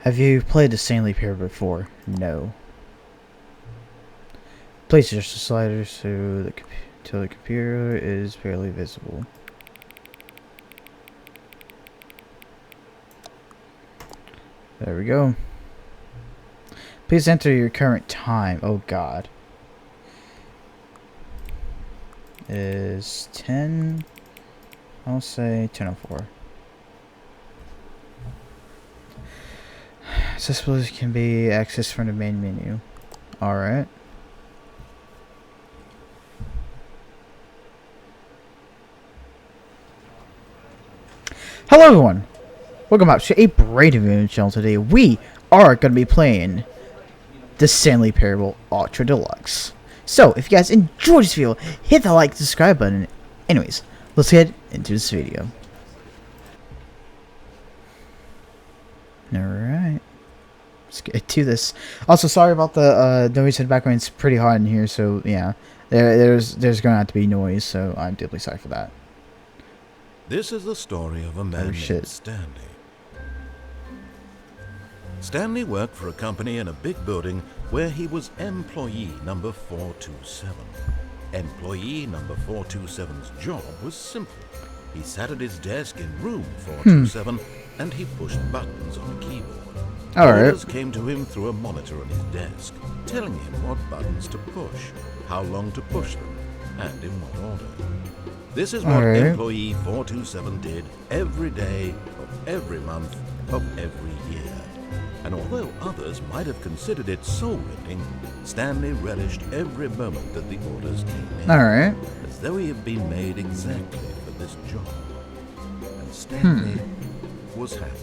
Have you played the Stanley pair before? No. Place your sliders so till the computer is barely visible. There we go. Please enter your current time. Oh god. Is 10... I'll say 10:04. Accessibility can be accessed from the main menu. Alright. Hello everyone! Welcome back to a brand new channel. Today we are going to be playing the Stanley Parable Ultra Deluxe. So, if you guys enjoyed this video, hit the like and subscribe button. Anyways, let's get into this video. Alright. Let's get to this. Also, sorry about the noise in the background. It's pretty hot in here, so yeah. There's going to have to be noise, so I'm deeply sorry for that. This is the story of a man named Stanley. Stanley worked for a company in a big building where he was employee number 427. Employee number 427's job was simple. He sat at his desk in room 427 and he pushed buttons on a keyboard. Orders came to him through a monitor on his desk, telling him what buttons to push, how long to push them, and in what order. This is what employee 427 did every day of every month of every year. And although others might have considered it soul-rending, Stanley relished every moment that the orders came in. As though he had been made exactly for this job. And Stanley was happy.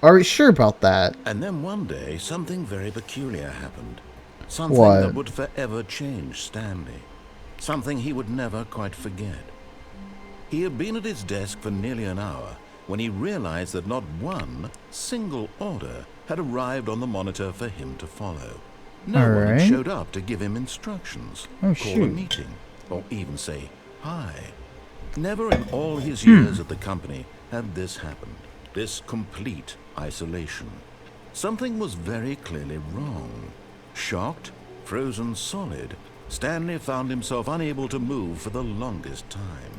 Are we sure about that? And then one day, something very peculiar happened. Something that would forever change Stanley. Something he would never quite forget. He had been at his desk for nearly an hour when he realized that not one single order had arrived on the monitor for him to follow. No one had showed up to give him instructions, call a meeting, or even say hi. Never in all his years at the company had this happened. This complete isolation. Something was very clearly wrong. Shocked, frozen solid, Stanley found himself unable to move for the longest time.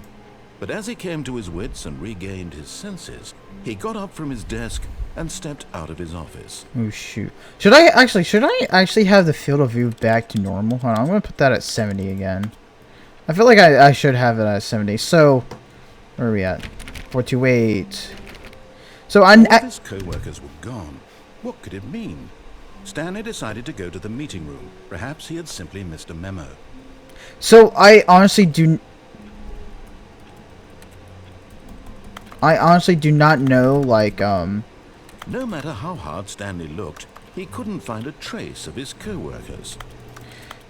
But as he came to his wits and regained his senses, he got up from his desk and stepped out of his office. Oh shoot. Should I actually have the field of view back to normal? Hold on, I'm gonna put that at 70 again. I feel like I should have it at 70. So where are we at? 428. So all his co-workers were gone. What could it mean? Stanley decided to go to the meeting room. Perhaps he had simply missed a memo. So I honestly do not know, like, No matter how hard Stanley looked, he couldn't find a trace of his co-workers.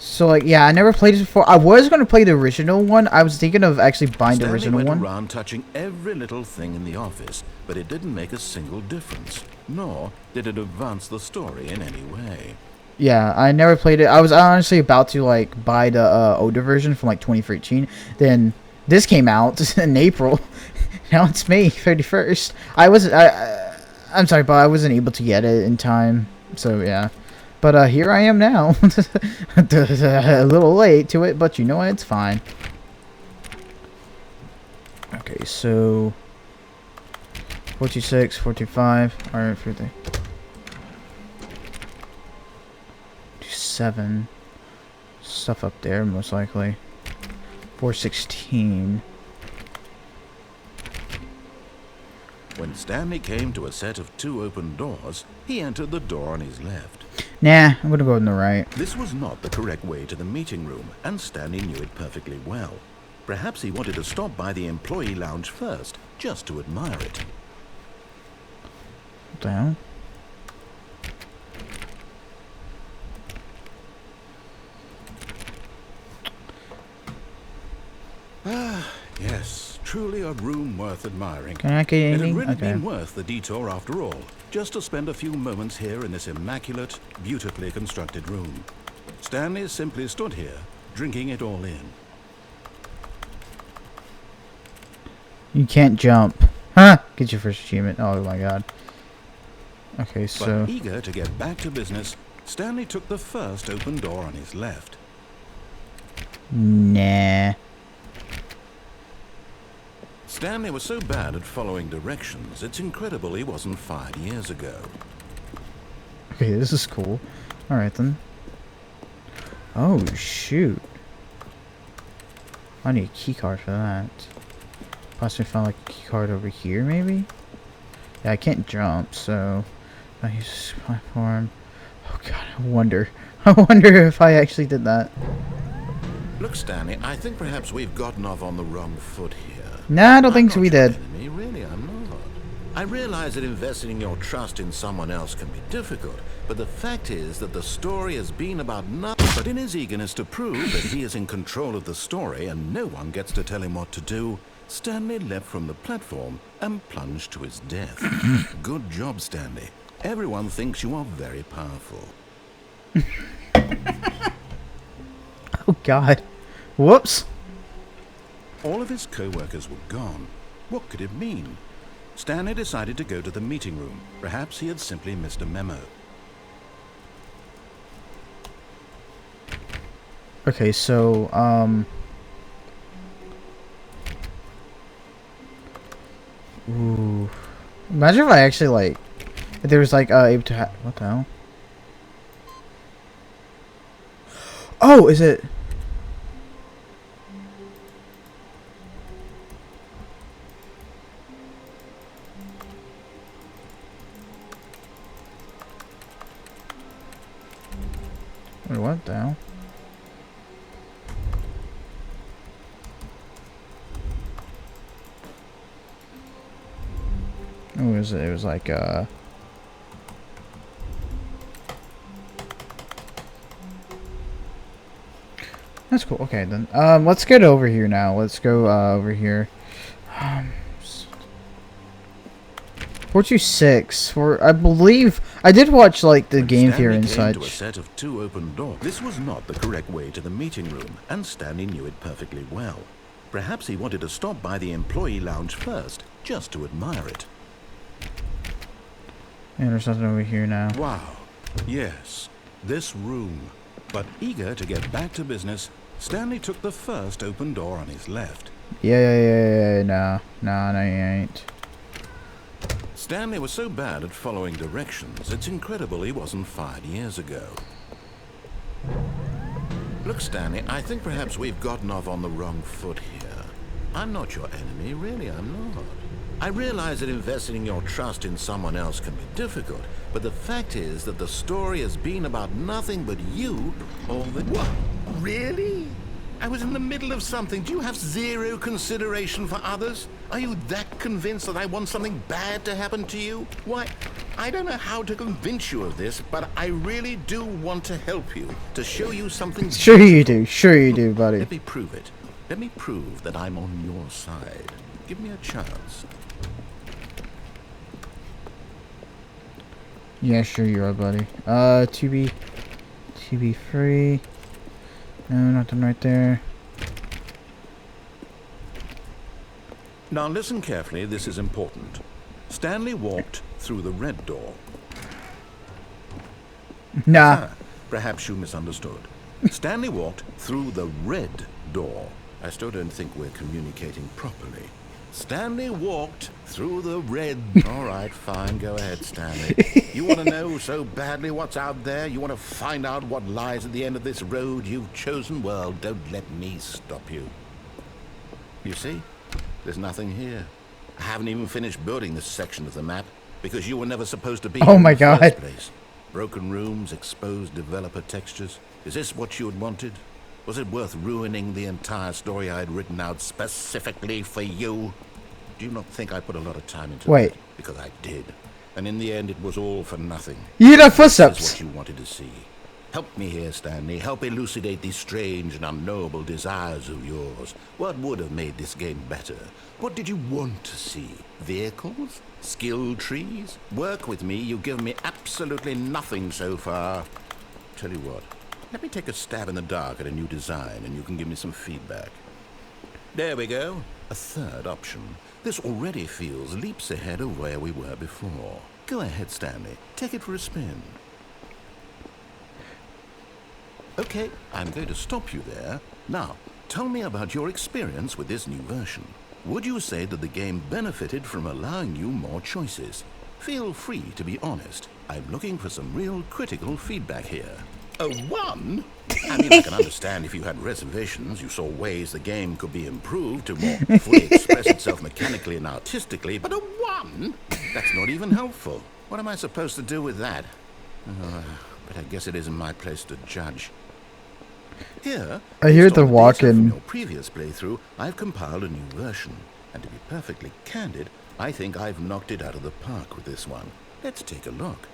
So, like, yeah, I never played this before. I was going to play the original one. I was thinking of actually buying the original one. Stanley went around touching every little thing in the office, but it didn't make a single difference. Nor did it advance the story in any way. Yeah, I never played it. I was honestly about to, like, buy the older version from, like, 2013. Then this came out in April. Now it's May 31st. I'm sorry, but I wasn't able to get it in time. So, yeah. But here I am now. A little late to it, but you know what? It's fine. Okay, so 426, 425, alright, 7 stuff up there, most likely. 416. When Stanley came to a set of 2 open doors, he entered the door on his left. Nah, I'm gonna go on the right. This was not the correct way to the meeting room, and Stanley knew it perfectly well. Perhaps he wanted to stop by the employee lounge first, just to admire it. What the hell? Ah, yes, truly a room worth admiring. Can I get anything? It had really been worth the detour after all, just to spend a few moments here in this immaculate, beautifully constructed room. Stanley simply stood here, drinking it all in. You can't jump. Huh? Get your first achievement. Oh my god. Okay, so... But eager to get back to business, Stanley took the first open door on his left. Nah. Stanley was so bad at following directions, it's incredible he wasn't fired years ago. Okay, this is cool. Alright then. Oh, shoot. I need a key card for that. Possibly found like a key card over here, maybe? Yeah, I can't jump, so... I use this platform. Oh god, I wonder. I wonder if I actually did that. Look, Stanley, I think perhaps we've gotten off on the wrong foot here. Nah, I don't think so we did. Enemy, really, I'm not. I realize that investing your trust in someone else can be difficult, but the fact is that the story has been about nothing. But in his eagerness to prove that he is in control of the story and no one gets to tell him what to do, Stanley leapt from the platform and plunged to his death. Good job, Stanley. Everyone thinks you are very powerful. Oh god. Whoops. All of his co-workers were gone. What could it mean? Stanley decided to go to the meeting room. Perhaps he had simply missed a memo. Okay, so, ooh. Imagine if I actually, like... If there was, like, able to have... What the hell? Oh, is it... Wait, what the hell? What was it? It was like, That's cool. Okay, then. Let's get over here now. Let's go, over here. 426. I believe... I did watch, like, the game theory and such. To a set of 2 open doors. This was not the correct way to the meeting room, and Stanley knew it perfectly well. Perhaps he wanted to stop by the employee lounge first, just to admire it. And there's something over here now. Wow. Yes, this room. But eager to get back to business, Stanley took the first open door on his left. Yeah. No, you ain't. Stanley was so bad at following directions, it's incredible he wasn't fired years ago. Look, Stanley, I think perhaps we've gotten off on the wrong foot here. I'm not your enemy, really, I'm not. I realize that investing your trust in someone else can be difficult, but the fact is that the story has been about nothing but you all the... What? Really? I was in the middle of something. Do you have zero consideration for others? Are you that convinced that I want something bad to happen to you? Why, I don't know how to convince you of this, but I really do want to help you, to show you something... Sure you do, buddy. Let me prove it. Let me prove that I'm on your side. Give me a chance. Yeah, sure you are, buddy. To be free. No, nothing right there. Now listen carefully, this is important. Stanley walked through the red door. Nah. Perhaps you misunderstood. Stanley walked through the red door. I still don't think we're communicating properly. Stanley walked through the red... All right, fine, go ahead, Stanley. You want to know so badly what's out there? You want to find out what lies at the end of this road you've chosen? Well, don't let me stop you. You see? There's nothing here. I haven't even finished building this section of the map because you were never supposed to be Oh here my in the God. first place. Broken rooms, exposed developer textures. Is this what you had wanted? Was it worth ruining the entire story I had written out specifically for you? Do you not think I put a lot of time into Wait. it? Because I did. And in the end, it was all for nothing. You hear that This footsteps? is what you wanted to see. Help me here, Stanley. Help elucidate these strange and unknowable desires of yours. What would have made this game better? What did you want to see? Vehicles? Skill trees? Work with me. You've given me absolutely nothing so far. Tell you what. Let me take a stab in the dark at a new design, and you can give me some feedback. There we go. A third option. This already feels leaps ahead of where we were before. Go ahead, Stanley. Take it for a spin. Okay, I'm going to stop you there. Now, tell me about your experience with this new version. Would you say that the game benefited from allowing you more choices? Feel free to be honest. I'm looking for some real critical feedback here. A 1? I mean, I can understand if you had reservations, you saw ways the game could be improved to more fully express itself mechanically and artistically, but a 1? That's not even helpful. What am I supposed to do with that? But I guess it isn't my place to judge. Here, I hear the walk-in. From your previous playthrough, I've compiled a new version, and to be perfectly candid, I think I've knocked it out of the park with this one. Let's take a look.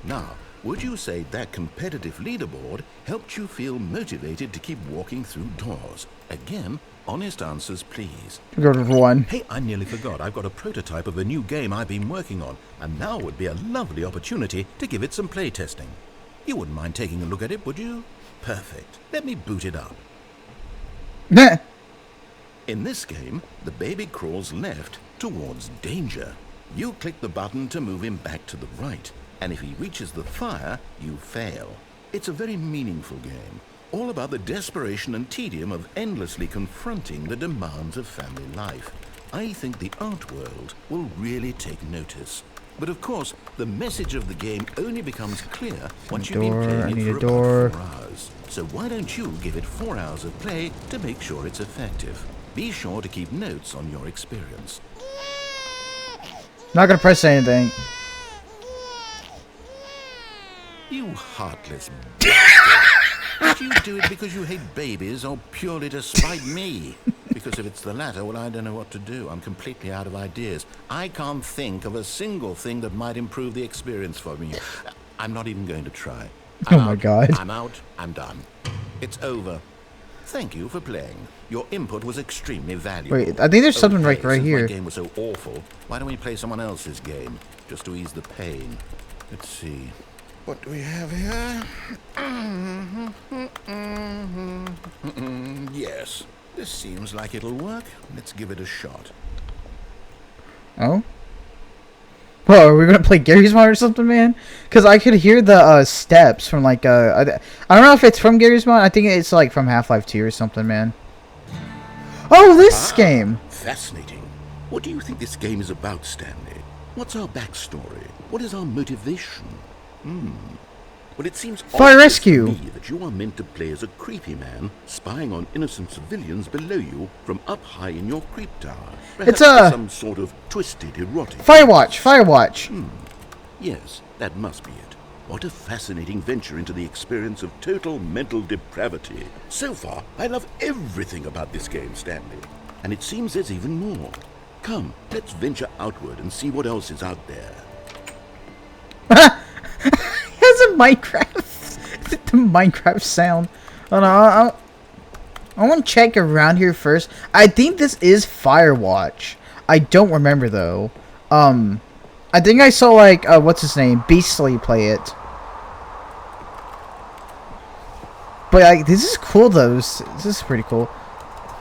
Now, would you say that competitive leaderboard helped you feel motivated to keep walking through doors? Again, honest answers, please. Go to 1. Hey, I nearly forgot. I've got a prototype of a new game I've been working on, and now would be a lovely opportunity to give it some play testing. You wouldn't mind taking a look at it, would you? Perfect. Let me boot it up. In this game, the baby crawls left towards danger. You click the button to move him back to the right, and if he reaches the fire, you fail. It's a very meaningful game, all about the desperation and tedium of endlessly confronting the demands of family life. I think the art world will really take notice. But of course, the message of the game only becomes clear once you've been playing it for about 4 hours. So why don't you give it 4 hours of play to make sure it's effective? Be sure to keep notes on your experience. Not gonna press anything. You heartless bastard. Did you do it because you hate babies or purely to spite me? Because if it's the latter, well, I don't know what to do. I'm completely out of ideas. I can't think of a single thing that might improve the experience for me. I'm not even going to try. Oh my God. I'm out. I'm done. It's over. Thank you for playing. Your input was extremely valuable. Wait, I think there's something right since here. My game was so awful. Why don't we play someone else's game, just to ease the pain? Let's see. What do we have here? Yes, this seems like it'll work. Let's give it a shot. Oh? Well, are we gonna play Gary's Mod or something, man? Because I could hear the steps from like I don't know if it's from Gary's Mod. I think it's like from Half-Life 2 or something, man. Oh, this game! Fascinating. What do you think this game is about, Stanley? What's our backstory? What is our motivation? Well, it seems Fire rescue. to me that you are meant to play as a creepy man spying on innocent civilians below you from up high in your creep tower. Perhaps It's some sort of twisted erotic. Firewatch. Firewatch. Yes, that must be it. What a fascinating venture into the experience of total mental depravity. So far, I love everything about this game, Stanley. And it seems there's even more. Come, let's venture outward and see what else is out there. It's a Minecraft. The Minecraft sound. Oh no, I want to check around here first. I think this is Firewatch. I don't remember though. I think I saw like what's his name, Beastly play it. But like, this is cool though. This is pretty cool.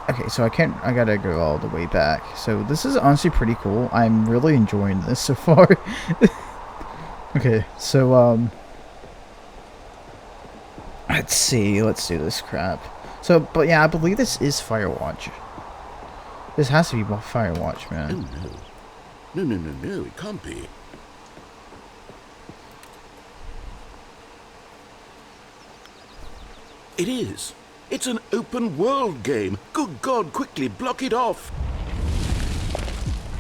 Okay, so I gotta go all the way back. So this is honestly pretty cool. I'm really enjoying this so far. Okay, so let's see. Let's do this crap. So, but yeah, I believe this is Firewatch. This has to be Firewatch, man. Oh no. No, it can't be. It is. It's an open world game. Good God, quickly block it off.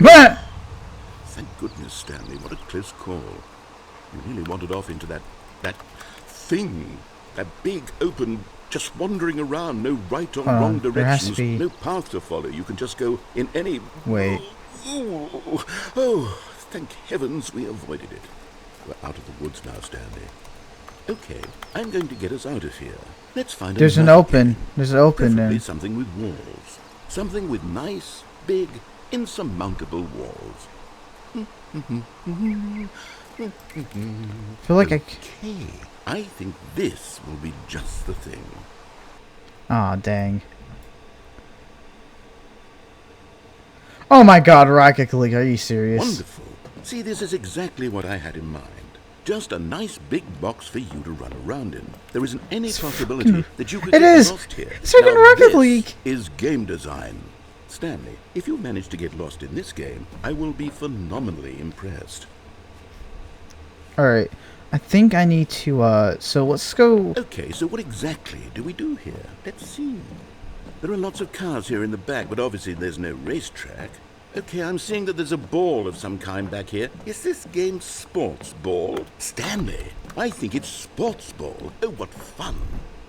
Thank goodness, Stanley. What a close call. You really wandered off into that thing. That big, open, just wandering around. No right or wrong directions. No path to follow. You can just go in any... Wait. Oh, thank heavens we avoided it. We're out of the woods now, Stanley. Okay, I'm going to get us out of here. Let's find There's an open. There's an open there. Something with walls. Something with nice, big, insurmountable walls. I feel like Okay, I think this will be just the thing. Aw, dang. Oh my god, Rocket League, are you serious? Wonderful. See, this is exactly what I had in mind. Just a nice big box for you to run around in. There isn't any possibility that you could get lost here. It's freaking Rocket League. Is game design. Stanley, if you manage to get lost in this game, I will be phenomenally impressed. Alright. I think I need to, so let's go... Okay, so what exactly do we do here? Let's see. There are lots of cars here in the back, but obviously there's no racetrack. Okay, I'm seeing that there's a ball of some kind back here. Is this game sports ball? Stanley, I think it's sports ball. Oh, what fun.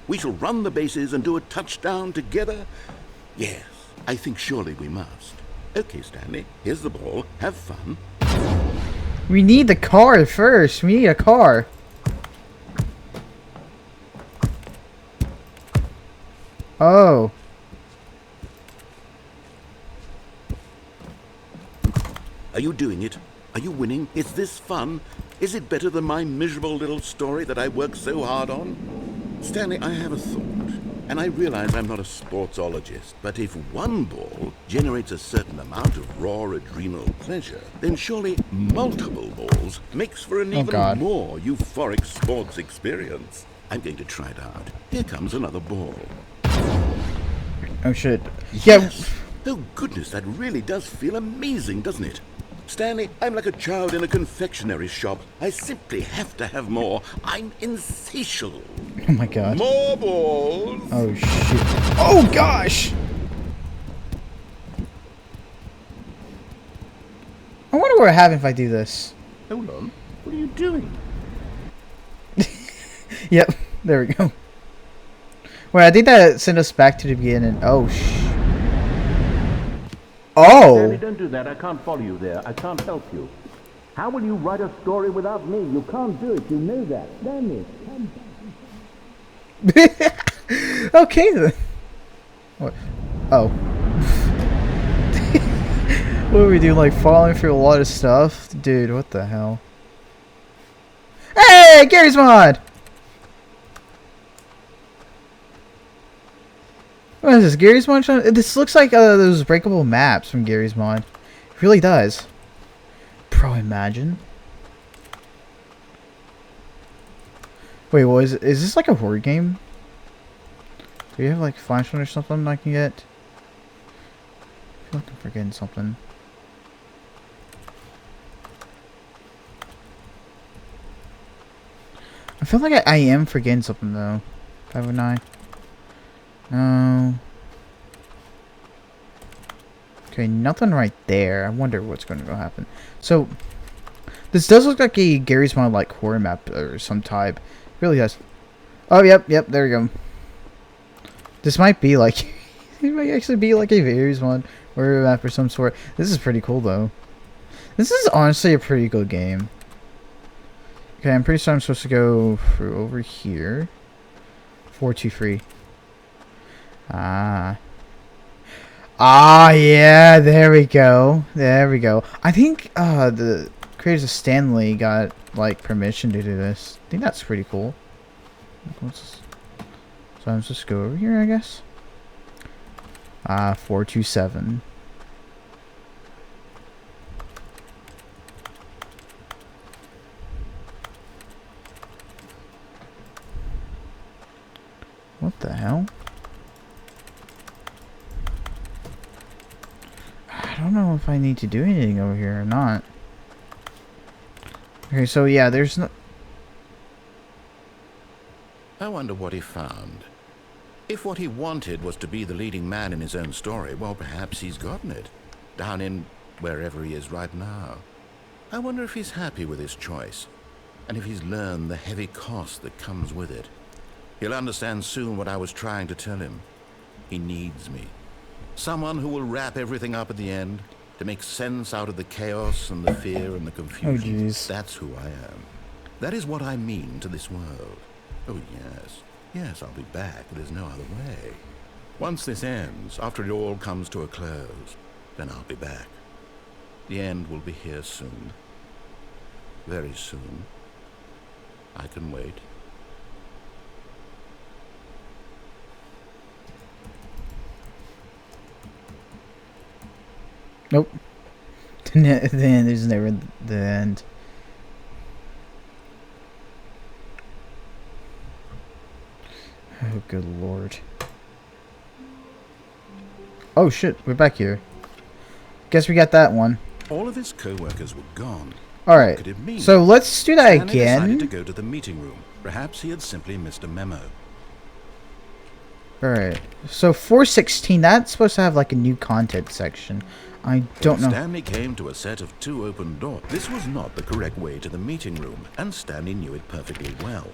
We shall run the bases and do a touchdown together. Yes, I think surely we must. Okay, Stanley, here's the ball. Have fun. We need the car first. We need a car. Oh. Are you doing it? Are you winning? Is this fun? Is it better than my miserable little story that I worked so hard on? Stanley, I have a thought, and I realize I'm not a sportsologist, but if one ball generates a certain amount of raw adrenal pleasure, then surely multiple balls makes for an even more euphoric sports experience. I'm going to try it out. Here comes another ball. Oh shit. Yes. Oh goodness, that really does feel amazing, doesn't it? Stanley, I'm like a child in a confectionery shop. I simply have to have more. I'm insatiable. Oh my god. More balls. Oh shit. Oh gosh. I wonder what would happen if I do this. Hold on. What are you doing? Yep. There we go. Wait, I think that sent us back to the beginning. Oh Oh! Stanley, don't do that. I can't follow you there. I can't help you. How will you write a story without me? You can't do it. You know that. Stanley, come back. Okay then. What? Oh. What are we doing? Like falling through a lot of stuff? Dude, what the hell? Hey! Gary's Mod! What is this? Gary's Mod? This looks like those breakable maps from Gary's Mod. It really does. Bro, imagine. Wait, what is it? Is this like a horror game? Do you have like flashlight or something I can get? I feel like I'm forgetting something. I feel like I am forgetting something though. 509. No. Okay, nothing right there. I wonder what's going to go happen. So, this does look like a Gary's Mod like horror map or some type. It really does. Oh, yep, there we go. This might be like, it might actually be like a Gary's Mod horror map or some sort. This is pretty cool though. This is honestly a pretty good game. Okay, I'm pretty sure I'm supposed to go through over here. 423. Ah, yeah, there we go. I think the creators of Stanley got like permission to do this. I think that's pretty cool. So I'm supposed to go over here, I guess. 427. What the hell? I don't know if I need to do anything over here or not. Okay, so yeah, there's no... I wonder what he found. If what he wanted was to be the leading man in his own story, well, perhaps he's gotten it. Down in wherever he is right now. I wonder if he's happy with his choice. And if he's learned the heavy cost that comes with it. He'll understand soon what I was trying to tell him. He needs me. Someone who will wrap everything up at the end, to make sense out of the chaos and the fear and the confusion. Oh, jeez. That's who I am. That is what I mean to this world. Oh, yes. Yes, I'll be back. There's no other way. Once this ends, after it all comes to a close, then I'll be back. The end will be here soon. Very soon. I can wait. Nope. Then there's never the end. Oh, good lord. Oh shit, we're back here. Guess we got that one. All of his co-workers were gone. Alright, so let's do that Stanley decided to again. go to the meeting room. Perhaps he had simply missed a memo. Alright, so 416, that's supposed to have like a new content section. I don't know. Stanley came to a set of 2 open doors. This was not the correct way to the meeting room, and Stanley knew it perfectly well.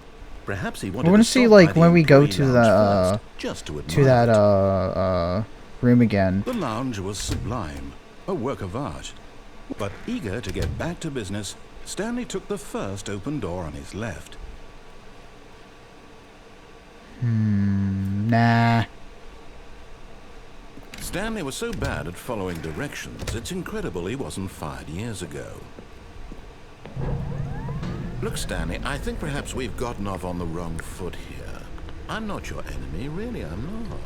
Perhaps he wanted We're gonna to see stop like by the when we go employee to lounge the first, just to admire it. room again. The lounge was sublime, a work of art. But eager to get back to business, Stanley took the first open door on his left. Nah. Stanley was so bad at following directions, it's incredible he wasn't fired years ago. Look, Stanley, I think perhaps we've gotten off on the wrong foot here. I'm not your enemy, really, I'm not.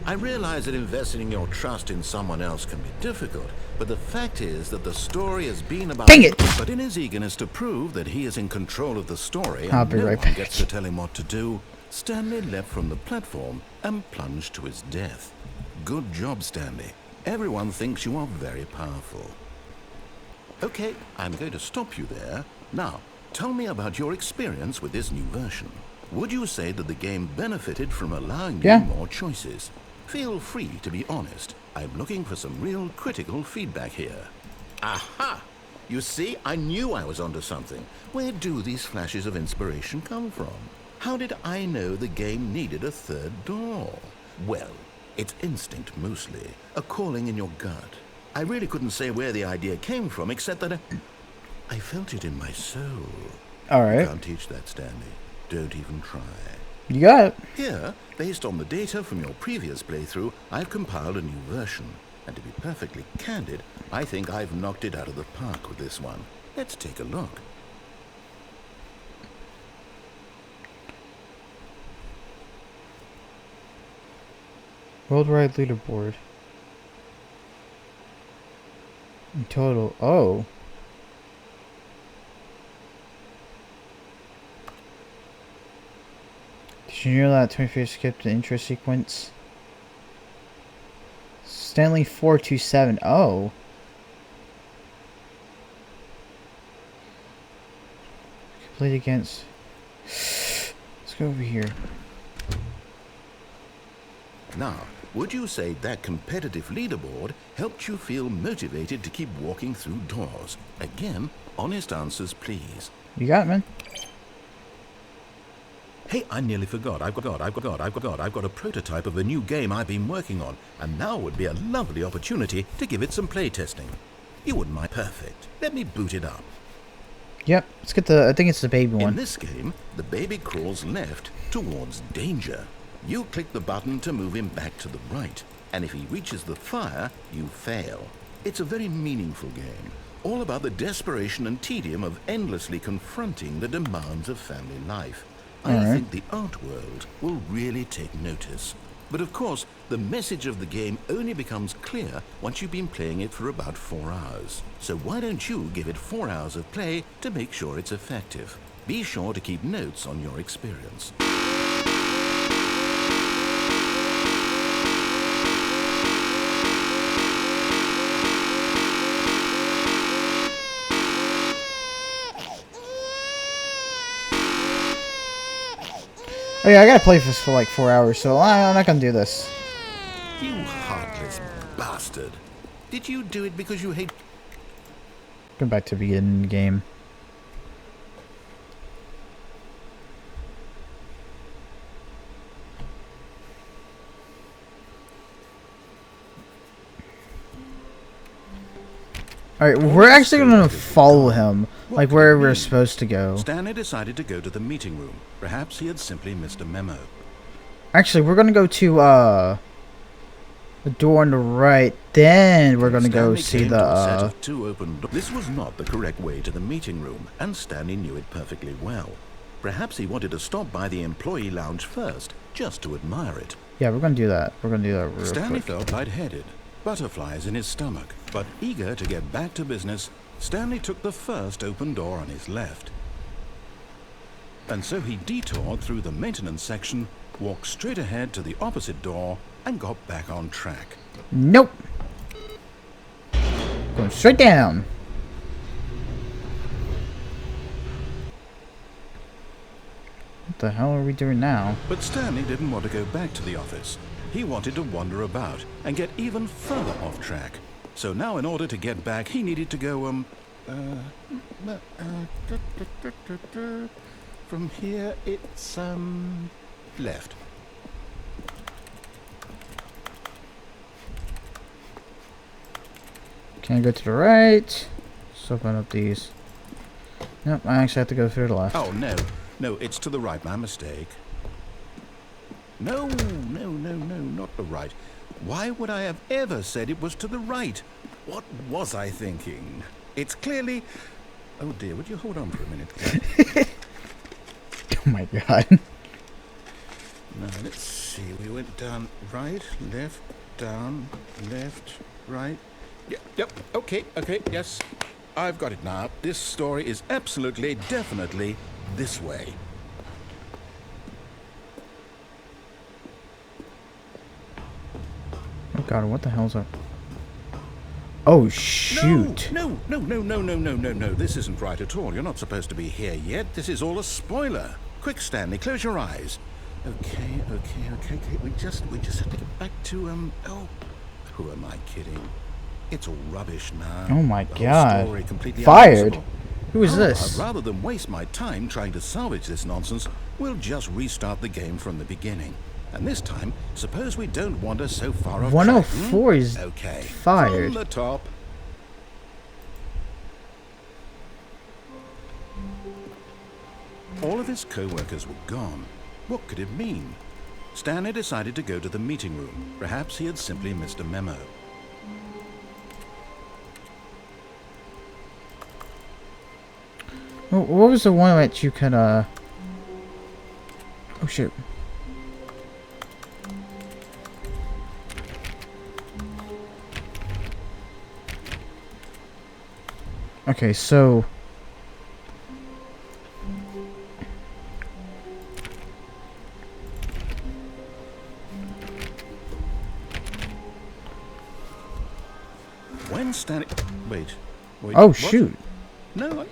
I realize that investing your trust in someone else can be difficult, but the fact is that the story has been about... Dang it! But in his eagerness to prove that he is in control of the story I'll and be no right one back. gets to tell him what to do, Stanley leapt from the platform and plunged to his death. Good job, Stanley. Everyone thinks you are very powerful. Okay, I'm going to stop you there. Now, tell me about your experience with this new version. Would you say that the game benefited from allowing you more choices? Feel free to be honest. I'm looking for some real critical feedback here. Aha! You see, I knew I was onto something. Where do these flashes of inspiration come from? How did I know the game needed a third door? Well, it's instinct mostly, a calling in your gut. I really couldn't say where the idea came from, except that I felt it in my soul. Alright. You can't teach that, Stanley. Don't even try. You got it. Here, based on the data from your previous playthrough, I've compiled a new version. And to be perfectly candid, I think I've knocked it out of the park with this one. Let's take a look. Worldwide leaderboard. In total. Oh. Did you know that 25 skipped the intro sequence? Stanley 427. Oh. Complete against. Let's go over here. Now, would you say that competitive leaderboard helped you feel motivated to keep walking through doors? Again, honest answers, please. You got it, man. Hey, I nearly forgot. I've got a prototype of a new game I've been working on, and now would be a lovely opportunity to give it some playtesting. You wouldn't mind. Perfect. Let me boot it up. Yep. Let's get the. I think it's the baby one. In this game, the baby crawls left towards danger. You click the button to move him back to the right, and if he reaches the fire, you fail. It's a very meaningful game, all about the desperation and tedium of endlessly confronting the demands of family life. I think the art world will really take notice. But of course, the message of the game only becomes clear once you've been playing it for about 4 hours. So why don't you give it 4 hours of play to make sure it's effective? Be sure to keep notes on your experience. Oh yeah, I gotta play this for like 4 hours, so I'm not gonna do this. You heartless bastard. Did you do it because you hate... Go back to the beginning of the game. Alright, we're actually gonna follow him, like where we're supposed to go. Stanley decided to go to the meeting room. Perhaps he had simply missed a memo. Actually, we're gonna go to the door on the right. Then we're gonna go see the two open doors. This was not the correct way to the meeting room, and Stanley knew it perfectly well. Perhaps he wanted to stop by the employee lounge first, just to admire it. Yeah, we're gonna do that. We're gonna do that real Stanley quick. felt lightheaded. butterflies in his stomach. But eager to get back to business, Stanley took the first open door on his left. And so he detoured through the maintenance section, walked straight ahead to the opposite door, and got back on track. Nope. Going straight down. What the hell are we doing now? But Stanley didn't want to go back to the office. He wanted to wander about and get even further off track. So now in order to get back, he needed to go, from here it's, left. Can I go to the right? Let's open up these. Nope, I actually have to go through the left. Oh, no. No, it's to the right. My mistake. No, not the right. Why would I have ever said it was to the right? What was I thinking? It's clearly... Oh, dear. Would you hold on for a minute, please? Oh, my God. Now, let's see. We went down right, left, down, left, right. Yep. Okay, yes. I've got it now. This story is absolutely, definitely this way. Oh, God, what the hell's up? Oh, shoot. No. This isn't right at all. You're not supposed to be here yet. This is all a spoiler. Quick, Stanley, close your eyes. Okay. We just have to get back to, oh, who am I kidding? It's all rubbish now. Oh, my The whole God. story completely Fired? unusable. Who is this? Rather than waste my time trying to salvage this nonsense, we'll just restart the game from the beginning. And this time, suppose we don't wander so far off 104 is okay. fired. From the top. All of his co-workers were gone. What could it mean? Stanley decided to go to the meeting room. Perhaps he had simply missed a memo. What was the one that you could, Oh, shoot. Okay, so... When Stanley... Wait. Oh, what? shoot. No,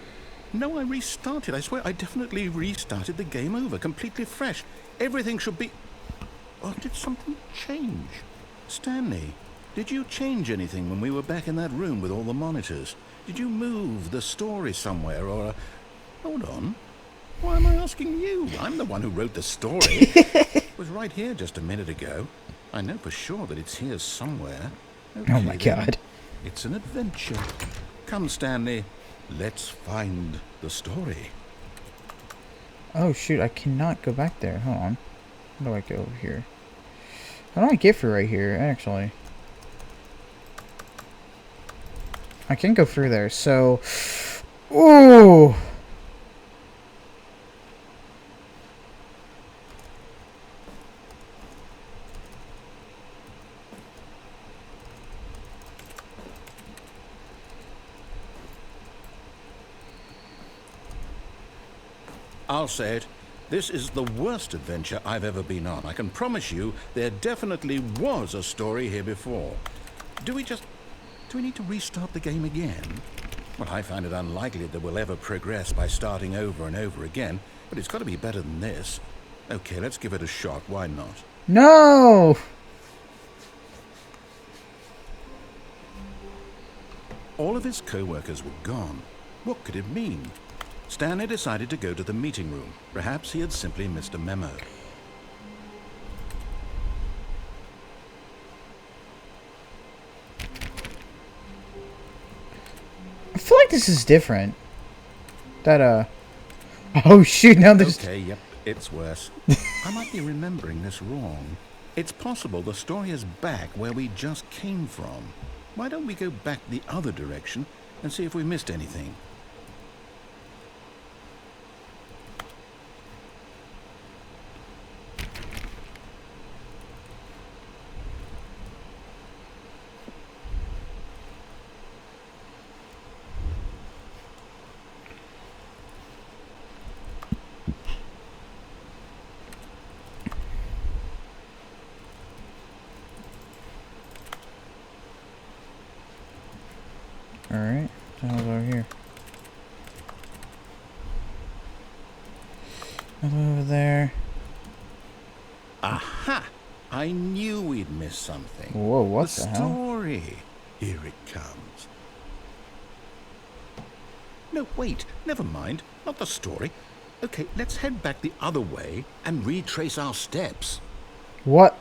I restarted. I swear I definitely restarted the game over, completely fresh. Everything should be... Or did something change? Stanley, did you change anything when we were back in that room with all the monitors? Did you move the story somewhere or... Hold on. Why am I asking you? I'm the one who wrote the story. It was right here just a minute ago. I know for sure that it's here somewhere. Okay, Oh, my God. It's an adventure. Come, Stanley. Let's find the story. Oh, shoot, I cannot go back there. Hold on. How do I go over here? How do I get through right here, actually? I can go through there, so... Ooh! I'll say it. This is the worst adventure I've ever been on. I can promise you there definitely was a story here before. Do we need to restart the game again? Well, I find it unlikely that we'll ever progress by starting over and over again, but it's got to be better than this. Okay, let's give it a shot. Why not? No! All of his co-workers were gone. What could it mean? Stanley decided to go to the meeting room. Perhaps he had simply missed a memo. I feel like this is different. That, Oh, shoot, now there's... Okay, yep, it's worse. I might be remembering this wrong. It's possible the story is back where we just came from. Why don't we go back the other direction and see if we missed anything? Alright. What the hell's over here? Nothing over there. Aha! I knew we'd miss something. Whoa, what the hell? Story. Here it comes. No, wait. Never mind. Not the story. Okay, let's head back the other way and retrace our steps. What?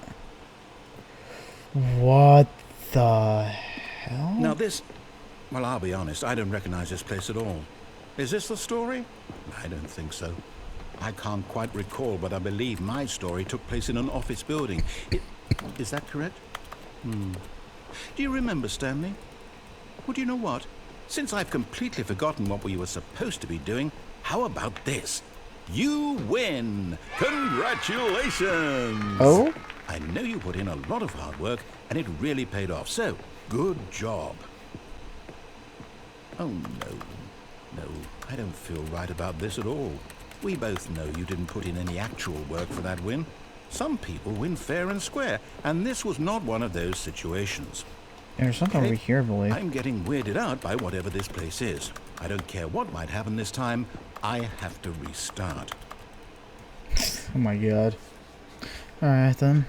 What the hell? Now this... Well, I'll be honest. I don't recognize this place at all. Is this the story? I don't think so. I can't quite recall, but I believe my story took place in an office building. Is that correct? Do you remember, Stanley? Well, do you know what? Since I've completely forgotten what we were supposed to be doing, how about this? You win! Congratulations! Oh? I know you put in a lot of hard work, and it really paid off, so good job. Oh, no. No, I don't feel right about this at all. We both know you didn't put in any actual work for that win. Some people win fair and square, and this was not one of those situations. There's something over here, I believe. I'm getting weirded out by whatever this place is. I don't care what might happen this time. I have to restart. Oh my god. Alright then.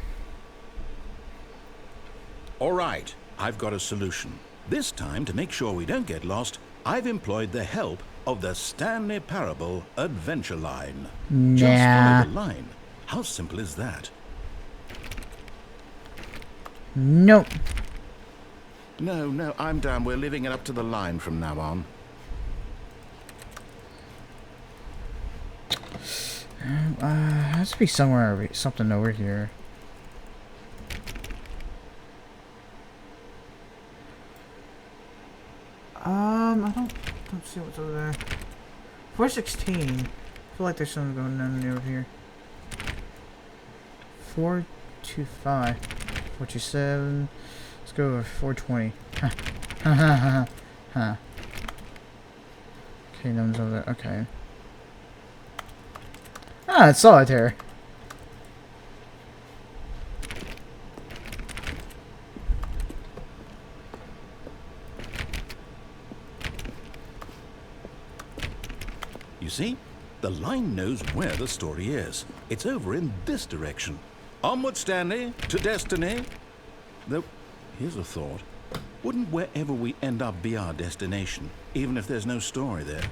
Alright, I've got a solution. This time, to make sure we don't get lost, I've employed the help of the Stanley Parable Adventure Line. Just Nah. follow the line. How simple is that? Nope. No, I'm down. We're living it up to the line from now on. Has to be somewhere, something over here. I don't see what's over there. 416. I feel like there's something going on over here. 425. 427. Let's go over 420. Huh. Okay, no one's over there. Okay. Ah, it's solitaire. You see? The line knows where the story is. It's over in this direction. Onward, Stanley, to destiny. Though, here's a thought. Wouldn't wherever we end up be our destination, even if there's no story there?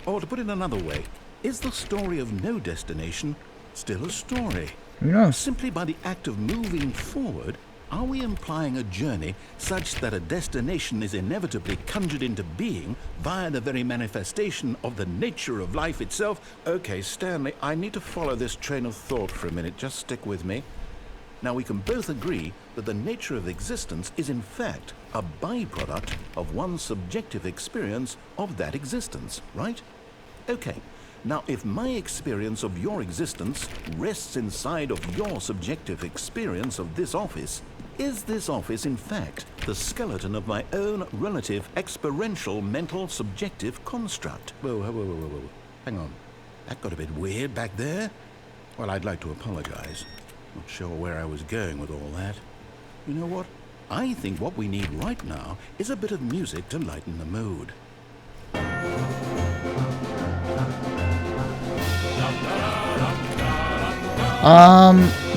Or to put it another way, is the story of no destination still a story? Who knows? Simply by the act of moving forward, are we implying a journey such that a destination is inevitably conjured into being via the very manifestation of the nature of life itself? Okay, Stanley, I need to follow this train of thought for a minute. Just stick with me. Now, we can both agree that the nature of existence is in fact a byproduct of one's subjective experience of that existence, right? Okay. Now, if my experience of your existence rests inside of your subjective experience of this office, is this office, in fact, the skeleton of my own relative experiential mental subjective construct? Whoa. Hang on. That got a bit weird back there. Well, I'd like to apologize. Not sure where I was going with all that. You know what? I think what we need right now is a bit of music to lighten the mood.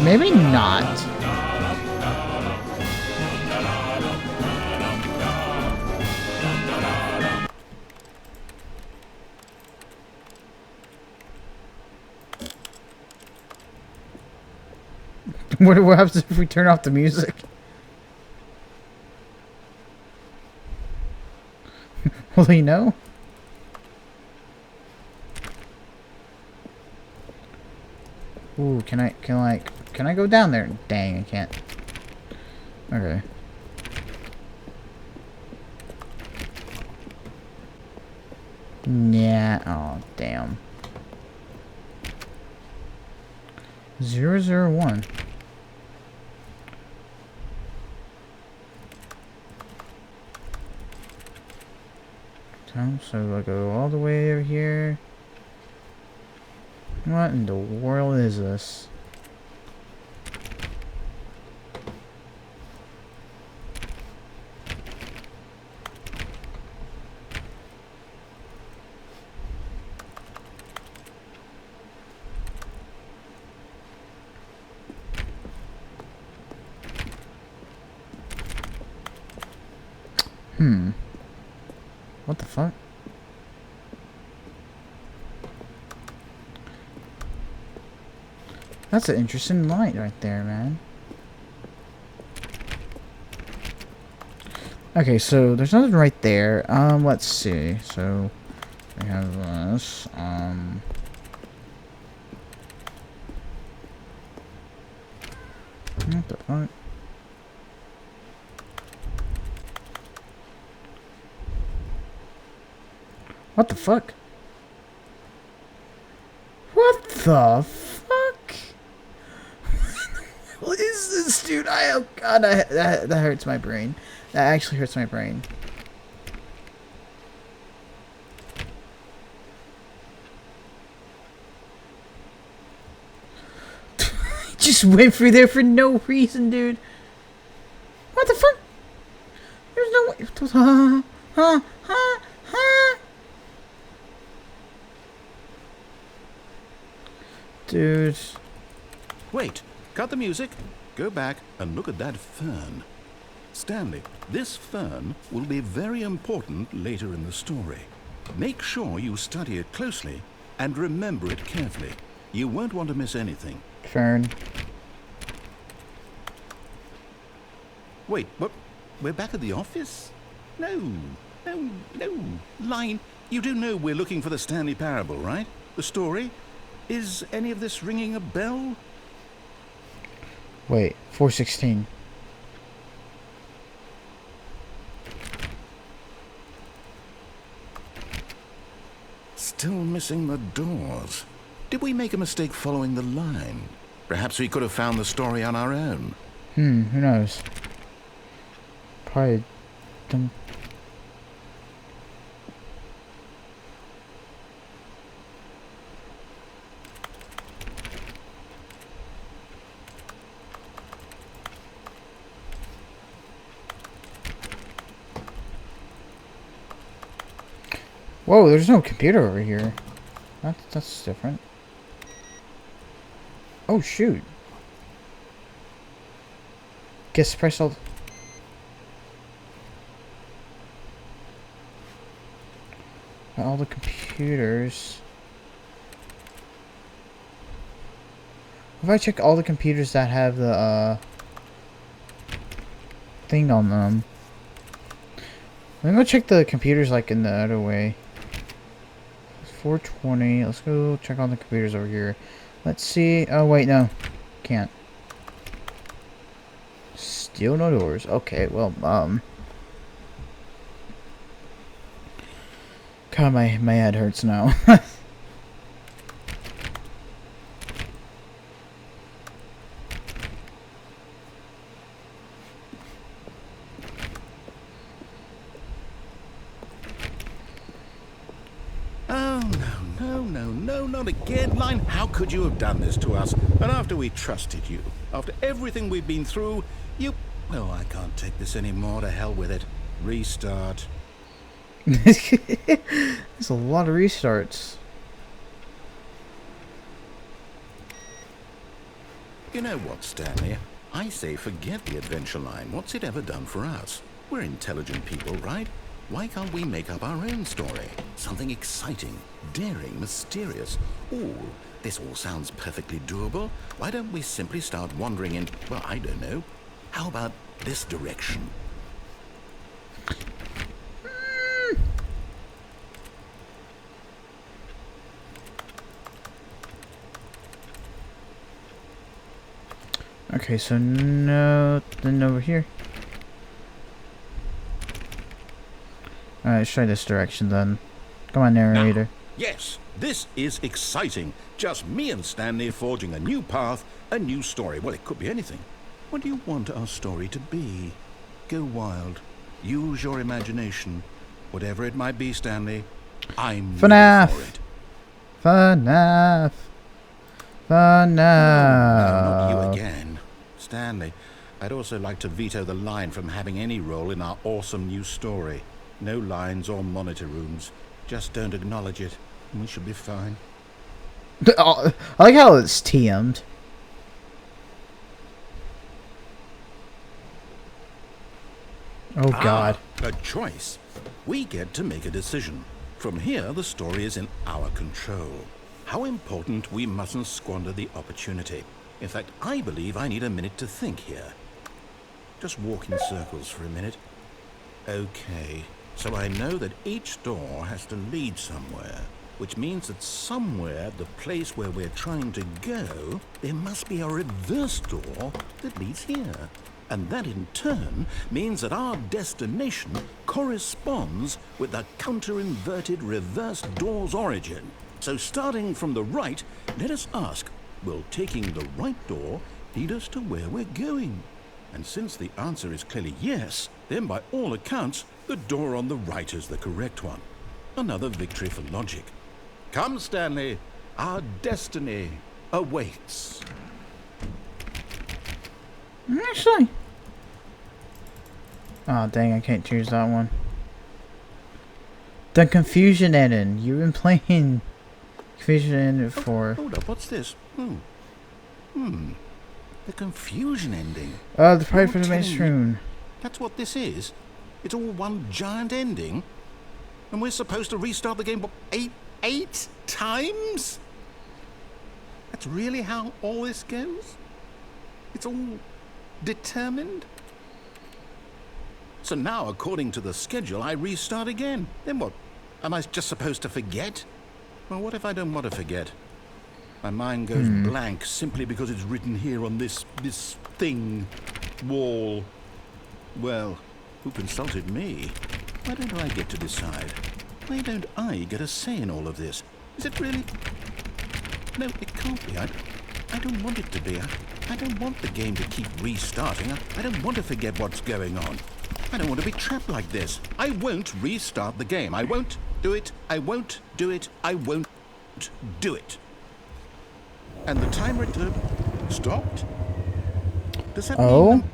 Maybe not. What happens if we turn off the music? Will he know? Ooh, can I go down there? Dang, I can't. Okay. Yeah. Oh, damn. 001. So I go all the way over here. What in the world is this? What the fuck? That's an interesting light right there, man. Okay, so there's nothing right there. Let's see. So we have this. What the fuck? What the fuck? What the fuck? What is this, dude? Oh god, that hurts my brain. That actually hurts my brain. Just went through there for no reason, dude. What the fuck? There's no way. Dude. Wait, cut the music. Go back and look at that fern. Stanley, this fern will be very important later in the story. Make sure you study it closely and remember it carefully. You won't want to miss anything. Fern. Wait, what? We're back at the office? No. Line, you do know we're looking for the Stanley Parable, right? The story? Is any of this ringing a bell? Wait, 416. Still missing the doors. Did we make a mistake following the line? Perhaps we could have found the story on our own. Who knows? Probably them. Whoa, there's no computer over here. That's different. Oh shoot. Guess press all the computers. If I check all the computers that have the thing on them. Let me go check the computers like in the other way. 420. Let's go check on the computers over here. Let's see. Oh wait, no, can't. Still no doors. Okay, well, God, my head hurts now. No, not again, Line. How could you have done this to us? And after we trusted you, after everything we've been through, you... Oh, I can't take this anymore. To hell with it. Restart. There's a lot of restarts. You know what, Stanley? I say forget the adventure line. What's it ever done for us? We're intelligent people, right? Why can't we make up our own story? Something exciting, daring, mysterious. Ooh, this all sounds perfectly doable. Why don't we simply start wandering in, well, I don't know. How about this direction? Okay, so nothing over here. Alright, let's try this direction then. Come on, narrator. Now, yes, this is exciting. Just me and Stanley forging a new path, a new story. Well, it could be anything. What do you want our story to be? Go wild. Use your imagination. Whatever it might be, Stanley, I'm ready for it. FNAF. No, not you again. Stanley, I'd also like to veto the line from having any role in our awesome new story. No lines or monitor rooms. Just don't acknowledge it, and we should be fine. I like how it's TM'd. Oh, God. A choice. We get to make a decision. From here, the story is in our control. How important, we mustn't squander the opportunity. In fact, I believe I need a minute to think here. Just walk in circles for a minute. Okay, so I know that each door has to lead somewhere, which means that somewhere, the place where we're trying to go, there must be a reverse door that leads here. And that in turn means that our destination corresponds with the counter-inverted reverse door's origin. So starting from the right, let us ask, will taking the right door lead us to where we're going? And since the answer is clearly yes, then by all accounts, the door on the right is the correct one. Another victory for logic. Come, Stanley, our destiny awaits. Actually. Oh, dang, I can't choose that one. The Confusion Ending. You've been playing Confusion Ending for... Hold up, what's this? The Confusion Ending. The Pride for the Mainstream. That's what this is? It's all one giant ending? And we're supposed to restart the game, what, eight times? That's really how all this goes? It's all determined? So now, according to the schedule, I restart again. Then what? Am I just supposed to forget? Well, what if I don't want to forget? My mind goes blank simply because it's written here on this thing, wall. Well, who consulted me? Why don't I get to decide? Why don't I get a say in all of this? Is it really? No, it can't be. I don't want it to be. I don't want the game to keep restarting. I don't want to forget what's going on. I don't want to be trapped like this. I won't restart the game. I won't do it. I won't do it. I won't do it. And the timer stopped? Does that mean...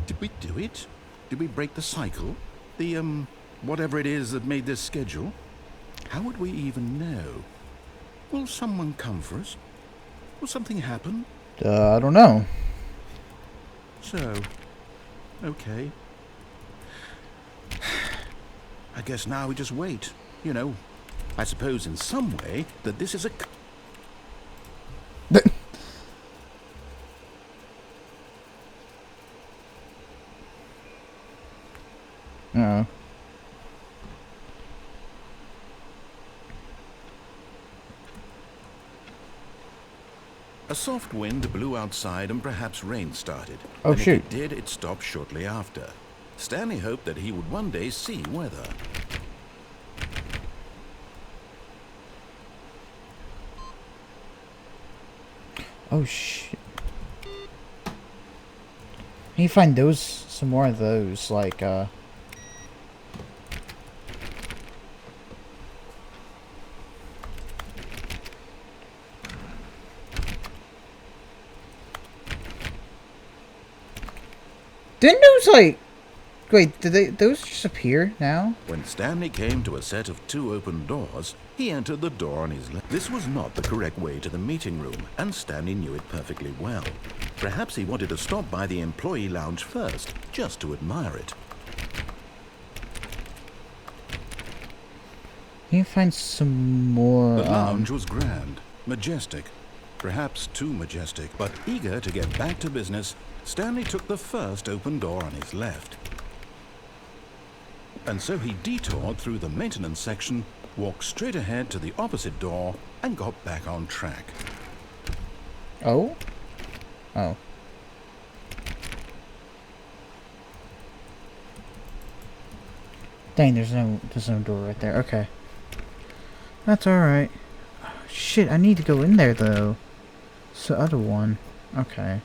Did we do it? Did we break the cycle? The, whatever it is that made this schedule? How would we even know? Will someone come for us? Will something happen? I don't know. So, okay. I guess now we just wait. You know, I suppose in some way that this is a... Uh-oh. A soft wind blew outside and perhaps rain started. Oh, and shoot. if it did, it stopped shortly after. Stanley hoped that he would one day see weather. Oh, shit. I need to find those, some more of those, like, Didn't those, like... Wait, did those just appear now? When Stanley came to a set of 2 open doors, he entered the door on his left. This was not the correct way to the meeting room, and Stanley knew it perfectly well. Perhaps he wanted to stop by the employee lounge first, just to admire it. Can you find some more, The lounge was grand, majestic, perhaps too majestic, but eager to get back to business, Stanley took the first open door on his left. And so he detoured through the maintenance section, walked straight ahead to the opposite door, and got back on track. Oh? Oh. Dang, there's no door right there. Okay. That's alright. Oh, shit, I need to go in there, though. It's the other one. Okay.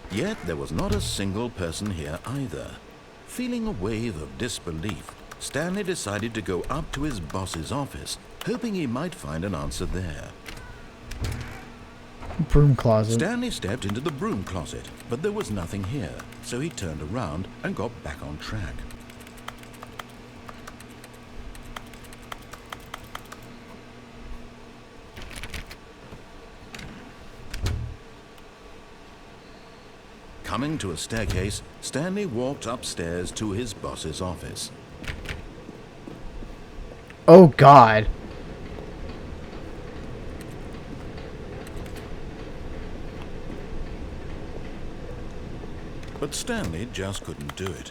Yet there was not a single person here either. Feeling a wave of disbelief, Stanley decided to go up to his boss's office, hoping he might find an answer there. Broom closet. Stanley stepped into the broom closet, but there was nothing here, so he turned around and got back on track. Coming to a staircase, Stanley walked upstairs to his boss's office. Oh, God. But Stanley just couldn't do it.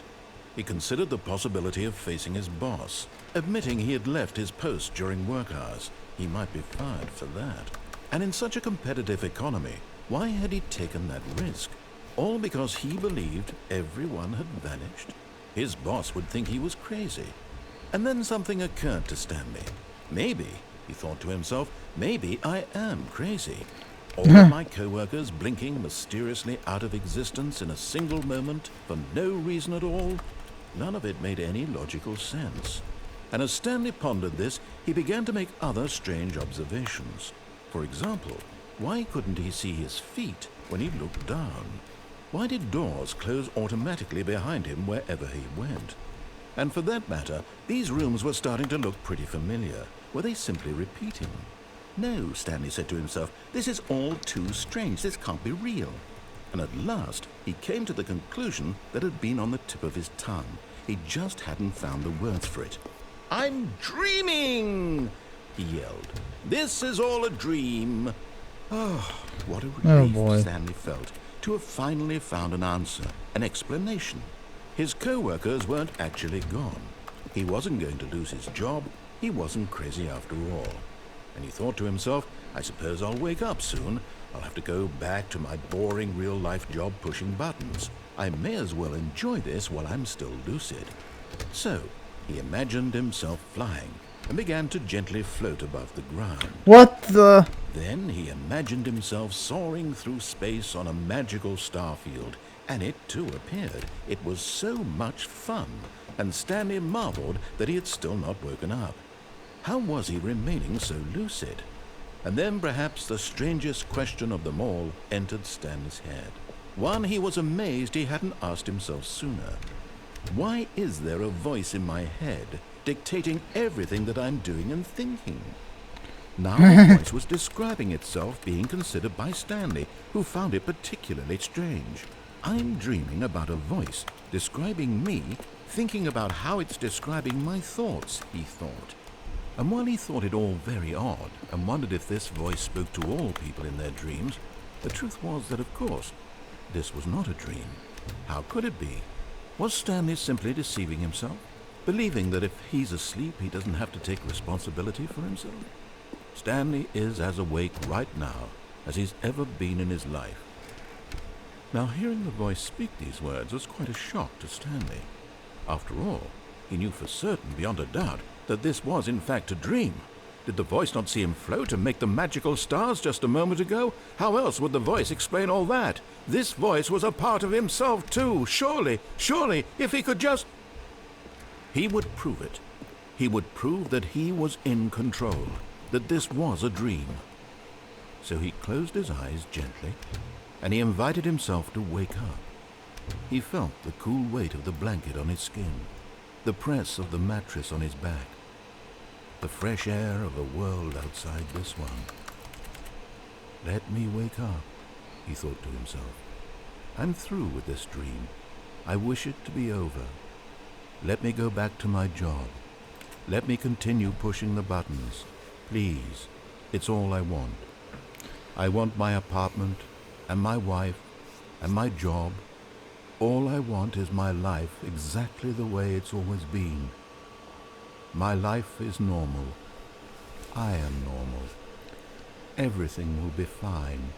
He considered the possibility of facing his boss, admitting he had left his post during work hours. He might be fired for that. And in such a competitive economy, why had he taken that risk? All because he believed everyone had vanished? His boss would think he was crazy. And then something occurred to Stanley. Maybe, he thought to himself, maybe I am crazy. All of my co-workers blinking mysteriously out of existence in a single moment for no reason at all. None of it made any logical sense. And as Stanley pondered this, he began to make other strange observations. For example, why couldn't he see his feet when he looked down? Why did doors close automatically behind him wherever he went? And for that matter, these rooms were starting to look pretty familiar. Were they simply repeating? No, Stanley said to himself, this is all too strange. This can't be real. And at last, he came to the conclusion that had been on the tip of his tongue. He just hadn't found the words for it. I'm dreaming, he yelled. This is all a dream. Oh, what a relief Stanley felt to have finally found an answer, an explanation. His co-workers weren't actually gone. He wasn't going to lose his job. He wasn't crazy after all. And he thought to himself, I suppose I'll wake up soon. I'll have to go back to my boring real-life job pushing buttons. I may as well enjoy this while I'm still lucid. So, he imagined himself flying and began to gently float above the ground. What the? Then he imagined himself soaring through space on a magical star field, and it too appeared. It was so much fun, and Stanley marveled that he had still not woken up. How was he remaining so lucid? And then perhaps the strangest question of them all entered Stanley's head. One he was amazed he hadn't asked himself sooner. Why is there a voice in my head dictating everything that I'm doing and thinking? Now the voice was describing itself being considered by Stanley, who found it particularly strange. I'm dreaming about a voice describing me, thinking about how it's describing my thoughts, he thought. And while he thought it all very odd and wondered if this voice spoke to all people in their dreams, the truth was that, of course, this was not a dream. How could it be? Was Stanley simply deceiving himself, believing that if he's asleep he doesn't have to take responsibility for himself? Stanley is as awake right now as he's ever been in his life. Now, hearing the voice speak these words was quite a shock to Stanley. After all, he knew for certain, beyond a doubt, that this was in fact a dream. Did the voice not see him float and make the magical stars just a moment ago? How else would the voice explain all that? This voice was a part of himself too. Surely, if he could just... He would prove it. He would prove that he was in control, that this was a dream. So he closed his eyes gently, and he invited himself to wake up. He felt the cool weight of the blanket on his skin, the press of the mattress on his back, the fresh air of a world outside this one. Let me wake up, he thought to himself. I'm through with this dream. I wish it to be over. Let me go back to my job. Let me continue pushing the buttons. Please, it's all I want. I want my apartment, and my wife, and my job. All I want is my life exactly the way it's always been. My life is normal. I am normal. Everything will be fine.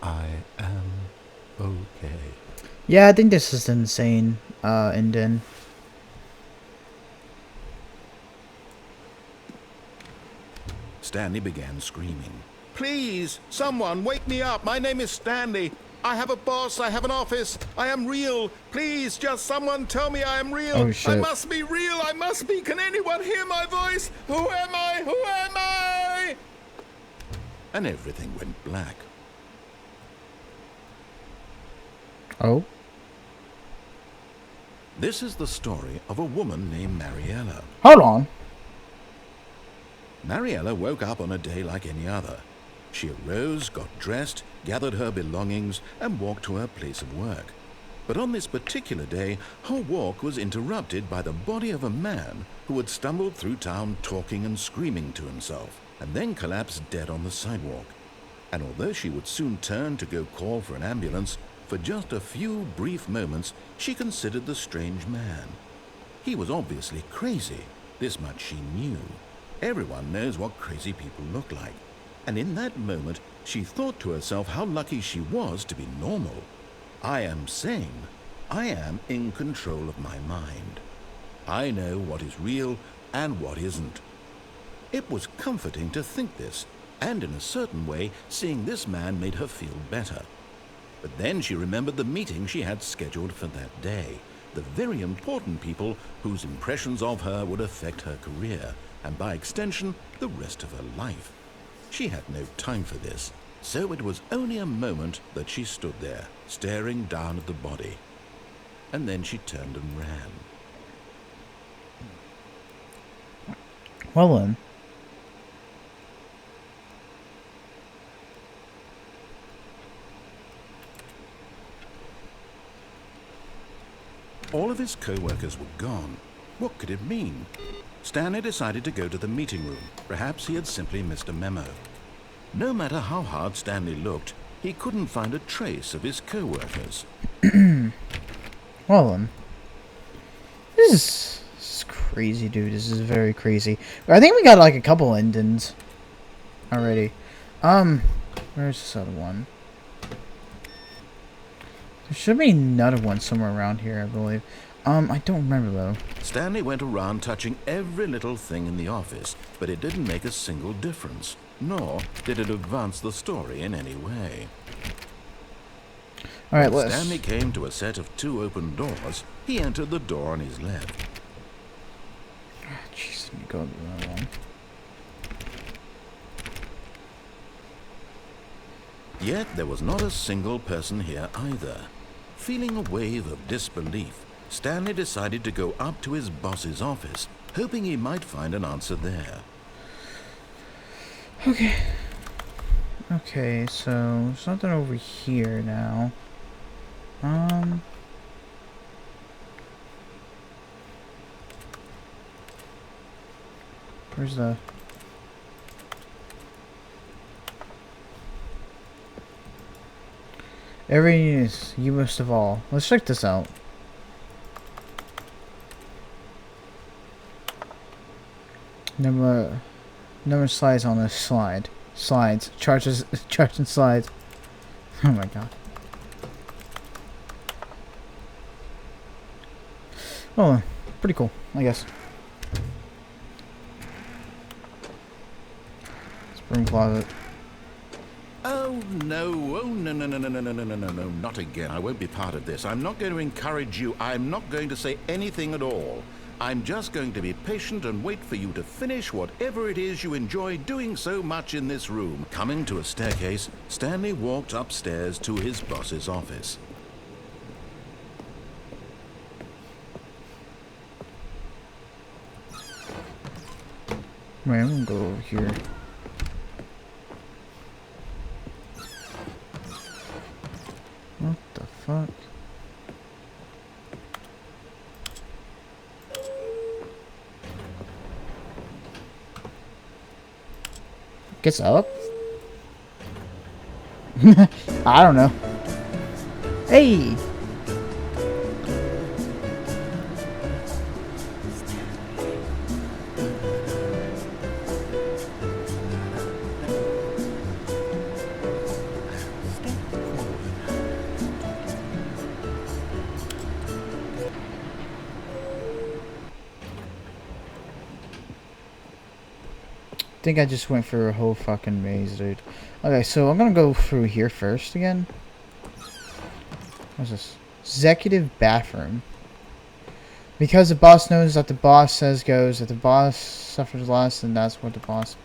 I am okay. Yeah, I think this is insane, ending. Stanley began screaming. Please, someone, wake me up. My name is Stanley. I have a boss. I have an office. I am real. Please, just someone tell me I am real. Oh, shit. I must be real. I must be. Can anyone hear my voice? Who am I? Who am I? And everything went black. Oh? This is the story of a woman named Mariella. Hold on. Mariella woke up on a day like any other. She arose, got dressed, gathered her belongings, and walked to her place of work. But on this particular day, her walk was interrupted by the body of a man who had stumbled through town talking and screaming to himself, and then collapsed dead on the sidewalk. And although she would soon turn to go call for an ambulance, for just a few brief moments she considered the strange man. He was obviously crazy, this much she knew. Everyone knows what crazy people look like. And in that moment, she thought to herself how lucky she was to be normal. I am sane. I am in control of my mind. I know what is real and what isn't. It was comforting to think this, and in a certain way, seeing this man made her feel better. But then she remembered the meeting she had scheduled for that day, the very important people whose impressions of her would affect her career, and by extension, the rest of her life. She had no time for this, so it was only a moment that she stood there, staring down at the body. And then she turned and ran. Well then. All of his co-workers were gone. What could it mean? Stanley decided to go to the meeting room. Perhaps he had simply missed a memo. No matter how hard Stanley looked, he couldn't find a trace of his co-workers. Well then. This is crazy, dude. This is very crazy. I think we got like a couple endings already. Where's this other one? There should be another one somewhere around here, I believe. I don't remember though. Stanley went around touching every little thing in the office, but it didn't make a single difference, nor did it advance the story in any way. Alright, When let's... Stanley came to a set of 2 open doors, he entered the door on his left. Jeez, let me go to the other one. Yet there was not a single person here either. Feeling a wave of disbelief, Stanley decided to go up to his boss's office, hoping he might find an answer there. Okay. Okay, so something over here now. Where's the... Every is you must of all. Let's check this out. Number slides on this slide. Slides. Charts and slides. Oh my god. Oh, pretty cool, I guess. Spring closet. Oh no, oh no, no, no, no, no, no, no, no, no, no, not again. I won't be part of this. I'm not going to encourage you. I'm not going to say anything at all. I'm just going to be patient and wait for you to finish whatever it is you enjoy doing so much in this room. Coming to a staircase, Stanley walked upstairs to his boss's office. Wait, I'm gonna go over here. What the fuck? Gets up? I don't know. Hey! I think I just went for a whole fucking maze, dude. Okay, so I'm gonna go through here first again. What's this? Executive bathroom. Because the boss knows that the boss says goes, if the boss suffers loss, then that's what the boss...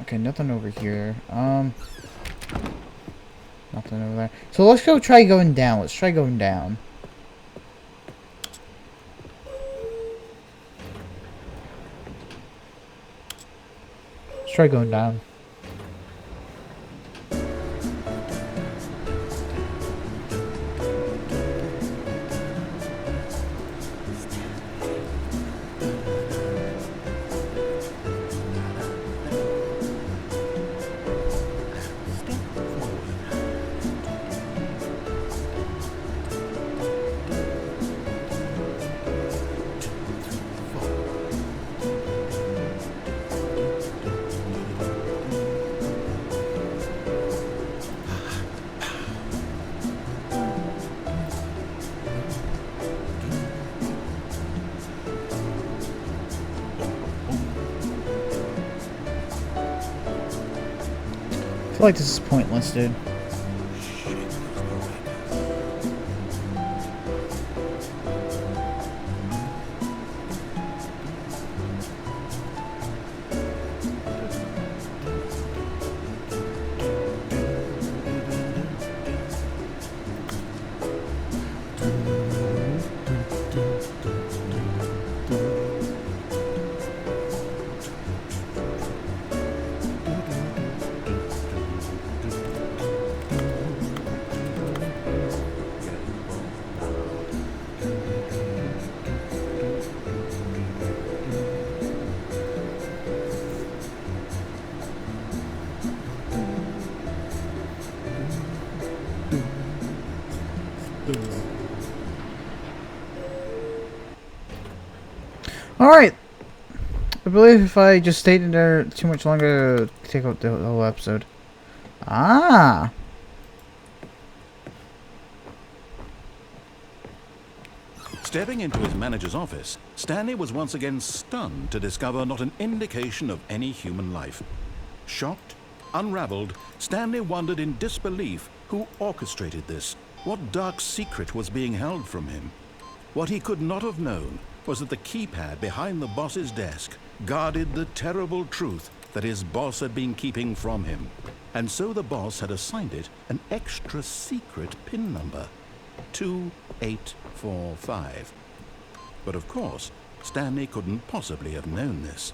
Okay, nothing over here. Nothing over there. So let's go try going down. Let's try going down. try going down. I feel like this is pointless, dude. Alright. I believe if I just stayed in there too much longer, it'll take out the whole episode. Ah! Stepping into his manager's office, Stanley was once again stunned to discover not an indication of any human life. Shocked, unraveled, Stanley wondered in disbelief who orchestrated this, what dark secret was being held from him. What he could not have known was that the keypad behind the boss's desk guarded the terrible truth that his boss had been keeping from him. And so the boss had assigned it an extra secret PIN number, 2845. But of course, Stanley couldn't possibly have known this.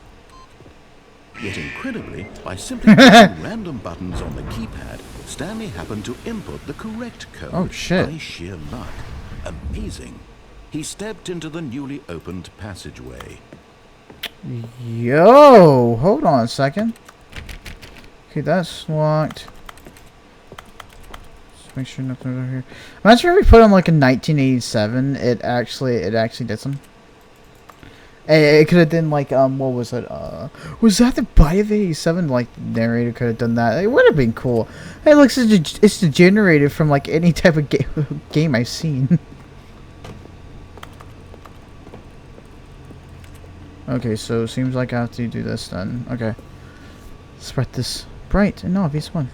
Yet incredibly, by simply pressing random buttons on the keypad, Stanley happened to input the correct code. Oh, shit. By sheer luck. Amazing. He stepped into the newly opened passageway. Yo! Hold on a second. Okay, that's locked. Just make sure nothing's over here. Imagine if we put on like a 1987. It actually did some. It could have been like what was it? Was that the Bite of 87? Like narrator could have done that. It would have been cool. Hey, look, it's generated from like any type of game I've seen. Okay, so it seems like I have to do this then. Okay. Spread this bright and obvious one.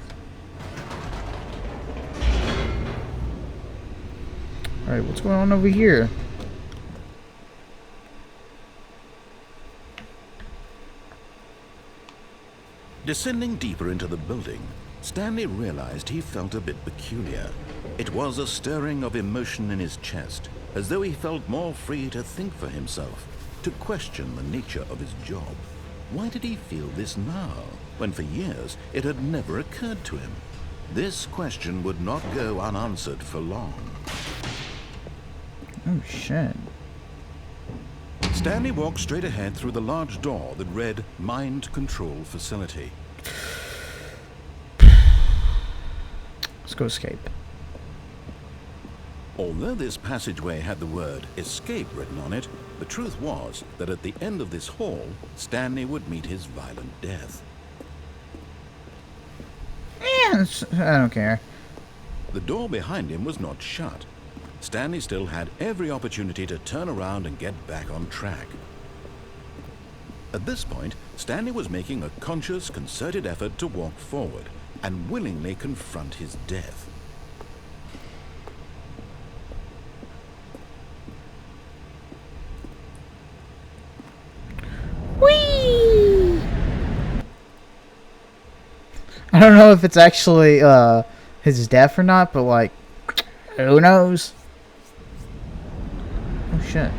Alright, what's going on over here? Descending deeper into the building, Stanley realized he felt a bit peculiar. It was a stirring of emotion in his chest, as though he felt more free to think for himself, to question the nature of his job. Why did he feel this now, when for years it had never occurred to him? This question would not go unanswered for long. Oh, shit. Stanley walked straight ahead through the large door that read Mind Control Facility. Let's go escape. Although this passageway had the word escape written on it, the truth was that at the end of this hall, Stanley would meet his violent death. I don't care. The door behind him was not shut. Stanley still had every opportunity to turn around and get back on track. At this point, Stanley was making a conscious, concerted effort to walk forward and willingly confront his death. Whee! I don't know if it's actually his death or not, but like, who knows? Oh shit.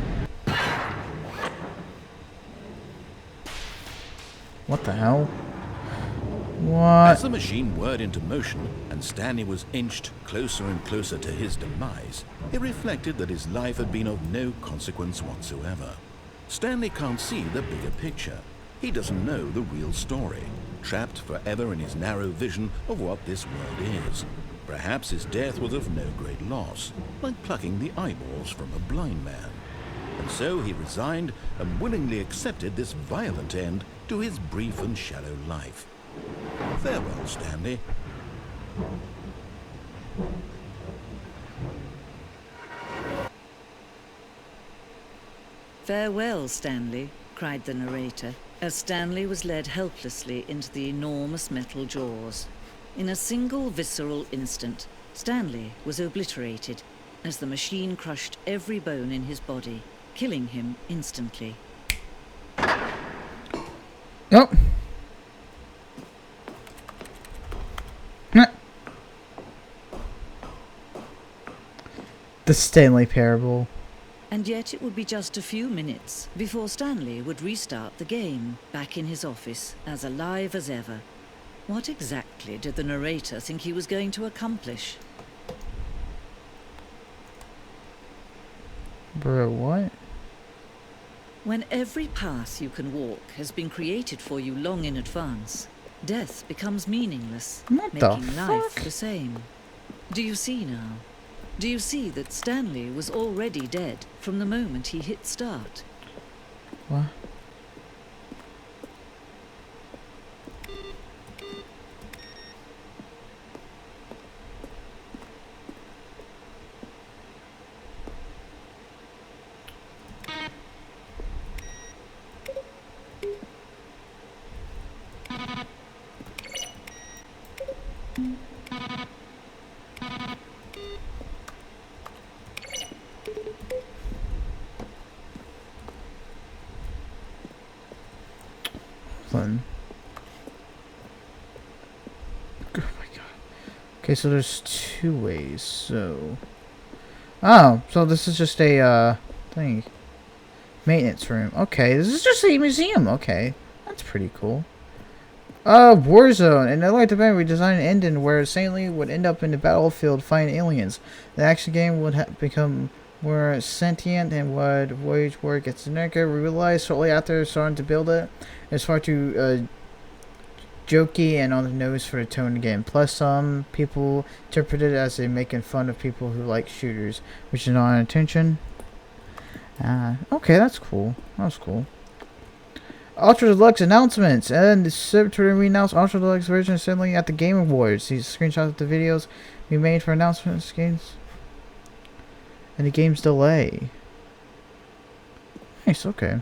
What the hell? What? As the machine whirred into motion and Stanley was inched closer and closer to his demise, it reflected that his life had been of no consequence whatsoever. Stanley can't see the bigger picture. He doesn't know the real story, trapped forever in his narrow vision of what this world is. Perhaps his death was of no great loss, like plucking the eyeballs from a blind man. And so he resigned and willingly accepted this violent end to his brief and shallow life. Farewell, Stanley. Farewell, Stanley, cried the narrator, as Stanley was led helplessly into the enormous metal jaws. In a single visceral instant, Stanley was obliterated as the machine crushed every bone in his body, killing him instantly. Nope. The Stanley Parable. And yet it would be just a few minutes before Stanley would restart the game, back in his office, as alive as ever. What exactly did the narrator think he was going to accomplish? Bro, what? When every path you can walk has been created for you long in advance, death becomes meaningless, What the making life fuck? the same. Do you see now? Do you see that Stanley was already dead from the moment he hit start? What? Fun. Oh my god. Okay, so there's two ways, so... Oh, so this is just a, thing. Maintenance room. Okay, this is just a museum. Okay, that's pretty cool. Warzone. And I like the band we designed an ending where Stanley would end up in the battlefield fighting aliens. The action game would become more sentient and would wage war against America. We realized shortly after starting to build it, it's far too jokey and on the nose for the tone of the game. Plus, some people interpret it as a making fun of people who like shooters, which is not an intention. Okay, that's cool. That's cool. Ultra Deluxe announcements, and the September we announced Ultra Deluxe version of Stanley at the Game Awards. These screenshots of the videos we made for announcements, games, and the game's delay. Nice. Okay.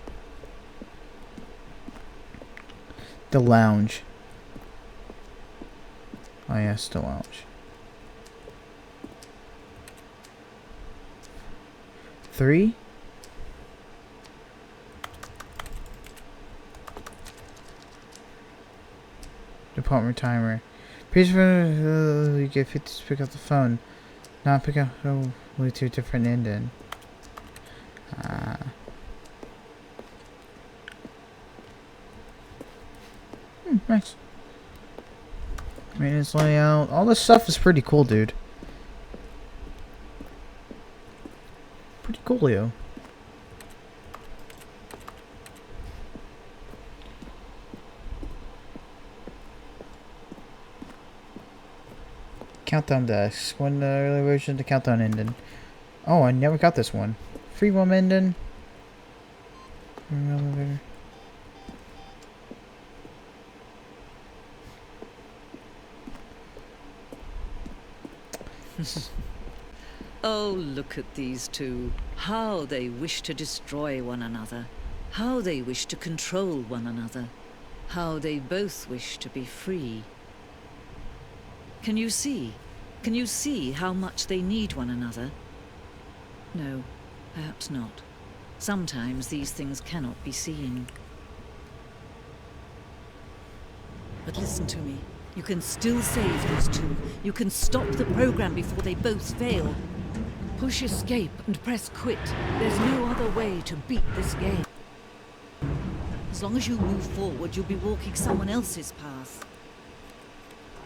The lounge. Oh yes, the lounge. 3. Department timer. Please you get 50 to pick up the phone. Not pick up Bluetooth different ending. Nice. Maintenance layout. All this stuff is pretty cool, dude. Pretty cool, Leo. Countdown desk. When the early version, the countdown ending. Oh, I never got this one. Free roam ending. Elevator. Oh, look at these two. How they wish to destroy one another. How they wish to control one another. How they both wish to be free. Can you see? Can you see how much they need one another? No, perhaps not. Sometimes these things cannot be seen. But listen to me. You can still save these two. You can stop the program before they both fail. Push escape and press quit. There's no other way to beat this game. As long as you move forward, you'll be walking someone else's path.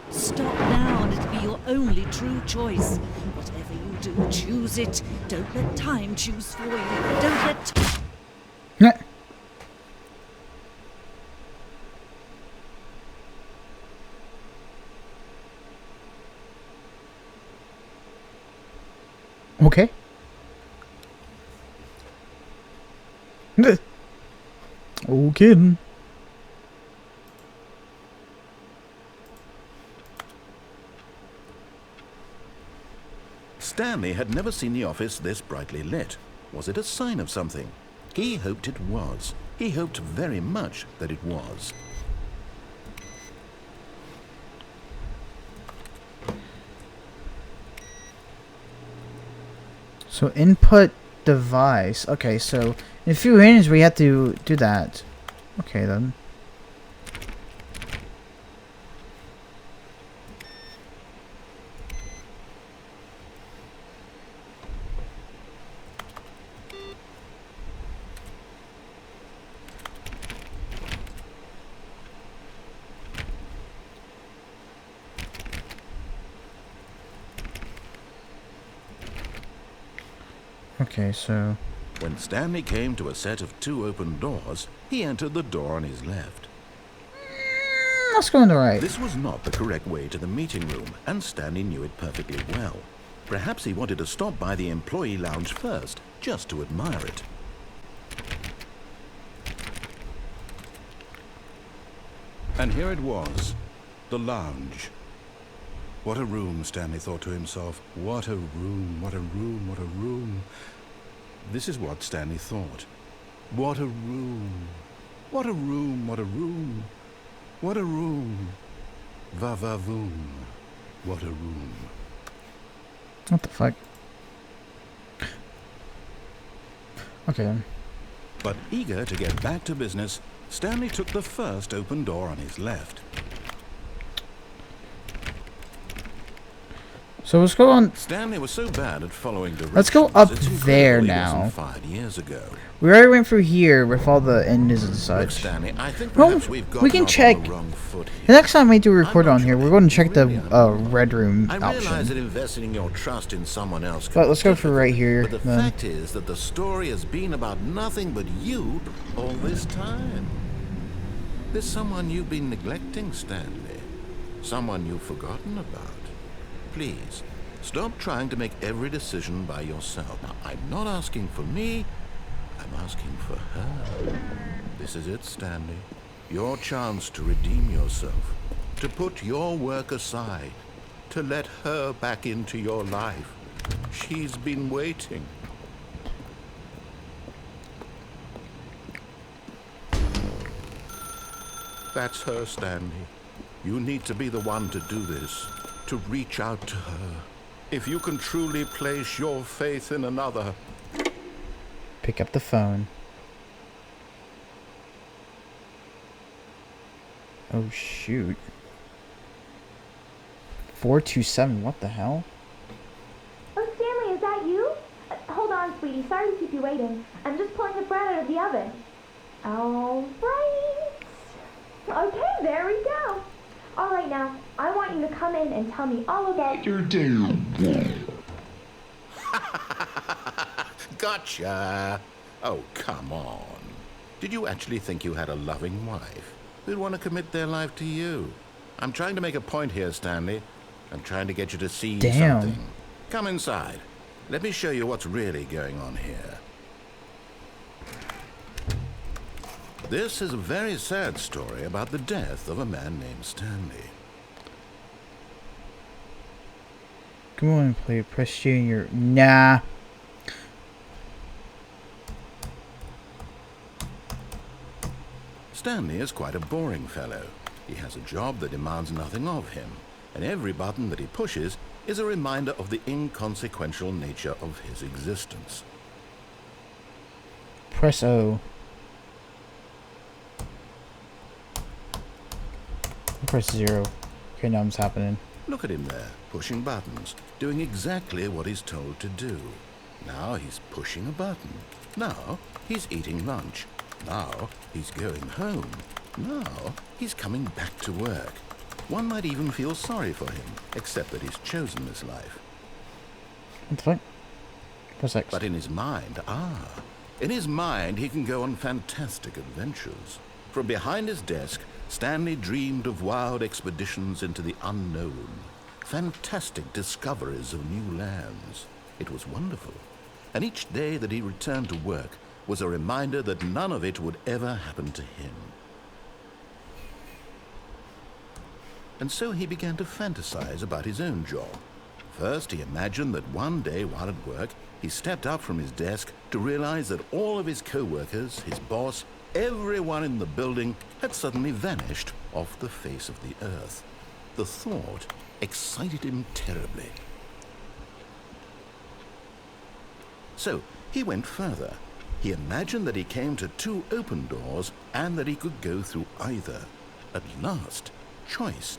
Stop now and it'll be your only true choice. Whatever you do, choose it. Don't let time choose for you. Don't let... Yeah. Okay. Oh, kidding. Stanley had never seen the office this brightly lit. Was it a sign of something? He hoped it was. He hoped very much that it was. So input device. Okay, so in a few minutes we have to do that. Okay then. Okay, so... When Stanley came to a set of 2 open doors, he entered the door on his left. Let's go on the right. This was not the correct way to the meeting room, and Stanley knew it perfectly well. Perhaps he wanted to stop by the employee lounge first, just to admire it. And here it was, the lounge. What a room, Stanley thought to himself. What a room, what a room, what a room. This is what Stanley thought. What a room. What a room, what a room. What a room. Va-va-voom. What a room. What the fuck? Okay then. But eager to get back to business, Stanley took the first open door on his left. So let's go on. Stanley was so bad at following directions. Let's go up it's incredible there he now. wasn't fired years ago. We already went through here with all the engines and Look, such. Stanley, I think Well, perhaps we've we gotten can off check. on the wrong foot here. The next time we do a record I'm on not here, sure we're going to that check the really am. red room I realize that option. investing your trust in someone else can But be let's go for difficult, right here. But the Then. fact is that the story has been about nothing but you all this time. There's someone you've been neglecting, Stanley. Someone you've forgotten about. Please, stop trying to make every decision by yourself. Now, I'm not asking for me. I'm asking for her. This is it, Stanley. Your chance to redeem yourself. To put your work aside. To let her back into your life. She's been waiting. That's her, Stanley. You need to be the one to do this. To reach out to her. If you can truly place your faith in another. Pick up the phone. Oh shoot. 427, what the hell? Oh, Stanley, is that you? Hold on, sweetie. Sorry to keep you waiting. I'm just pulling the bread out of the oven. All right. Okay, there we go. All right, now, I want you to come in and tell me all about your day. Gotcha. Oh, come on. Did you actually think you had a loving wife who'd want to commit their life to you? I'm trying to make a point here, Stanley. I'm trying to get you to see something. Come inside. Let me show you what's really going on here. This is a very sad story about the death of a man named Stanley. Come on, play. Press G in your... Nah. Stanley is quite a boring fellow. He has a job that demands nothing of him, and every button that he pushes is a reminder of the inconsequential nature of his existence. Press O. Press 0. Okay, now it's happening. Look at him there, pushing buttons, doing exactly what he's told to do. Now he's pushing a button. Now he's eating lunch. Now he's going home. Now he's coming back to work. One might even feel sorry for him, except that he's chosen this life. What the fuck? Physics. But in his mind, in his mind he can go on fantastic adventures. From behind his desk, Stanley dreamed of wild expeditions into the unknown, fantastic discoveries of new lands. It was wonderful. And each day that he returned to work was a reminder that none of it would ever happen to him. And so he began to fantasize about his own job. First, he imagined that one day while at work, he stepped up from his desk to realize that all of his co-workers, his boss, everyone in the building had suddenly vanished off the face of the earth. The thought excited him terribly. So he went further. He imagined that he came to 2 open doors and that he could go through either. At last, choice.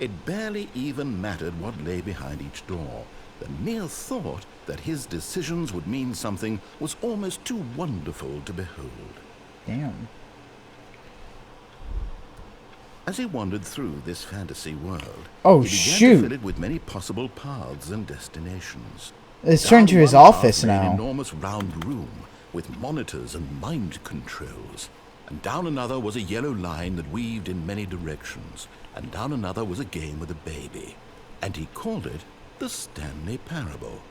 It barely even mattered what lay behind each door. The mere thought that his decisions would mean something was almost too wonderful to behold. Damn. As he wandered through this fantasy world, Oh, he began shoot. to fill it with many possible paths and destinations. It's turned to Down his one office path lay an now. enormous round room with monitors and mind controls. And down another was a yellow line that weaved in many directions. And down another was a game with a baby. And he called it the Stanley Parable.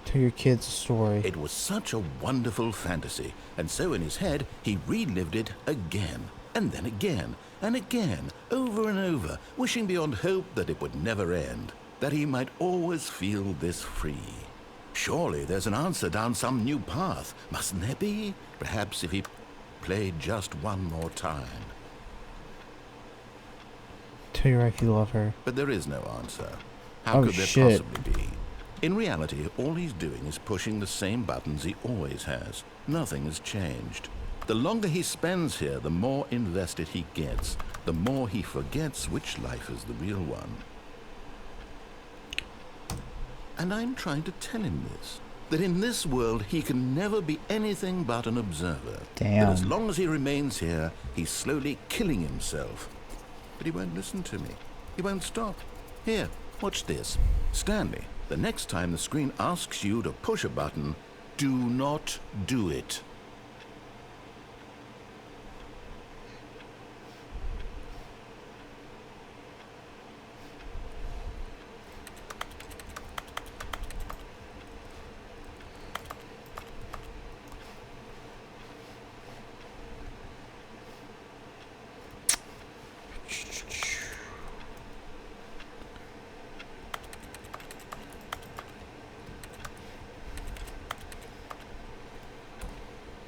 Tell your kids a story. It was such a wonderful fantasy, and so in his head he relived it again, and then again, and again, over and over, wishing beyond hope that it would never end, that he might always feel this free. Surely there's an answer down some new path, mustn't there be? Perhaps if he played just one more time. Tell your wife you love her. But there is no answer. How Oh, could there shit. possibly be? In reality, all he's doing is pushing the same buttons he always has. Nothing has changed. The longer he spends here, the more invested he gets, the more he forgets which life is the real one. And I'm trying to tell him this, that in this world he can never be anything but an observer. Damn. That as long as he remains here, he's slowly killing himself. But he won't listen to me. He won't stop. Here, watch this. Stanley, the next time the screen asks you to push a button, do not do it.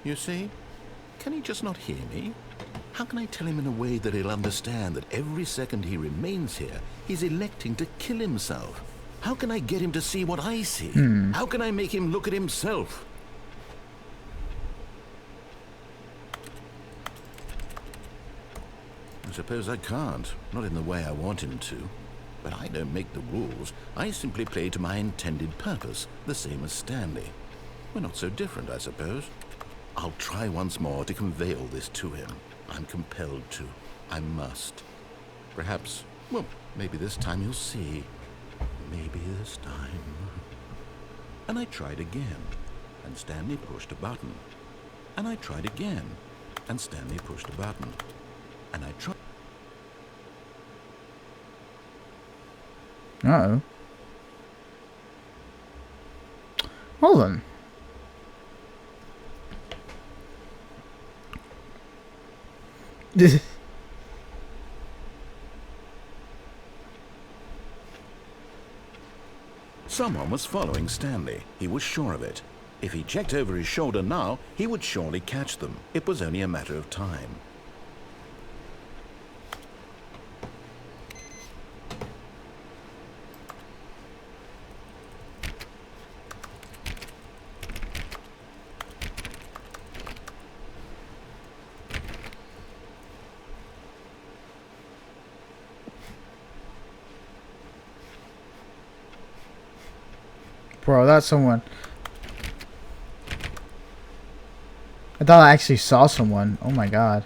You see? Can he just not hear me? How can I tell him in a way that he'll understand that every second he remains here, he's electing to kill himself? How can I get him to see what I see? How can I make him look at himself? I suppose I can't, not in the way I want him to. But I don't make the rules. I simply play to my intended purpose, the same as Stanley. We're not so different, I suppose. I'll try once more to convey all this to him. I'm compelled to. I must. Perhaps, well, maybe this time you'll see. Maybe this time. And I tried again, and Stanley pushed a button. And I tried again, and Stanley pushed a button. And I tried. Uh-oh. Hold on. Someone was following Stanley. He was sure of it. If he checked over his shoulder now, he would surely catch them. It was only a matter of time. Bro, that's someone. I thought I actually saw someone. Oh my god.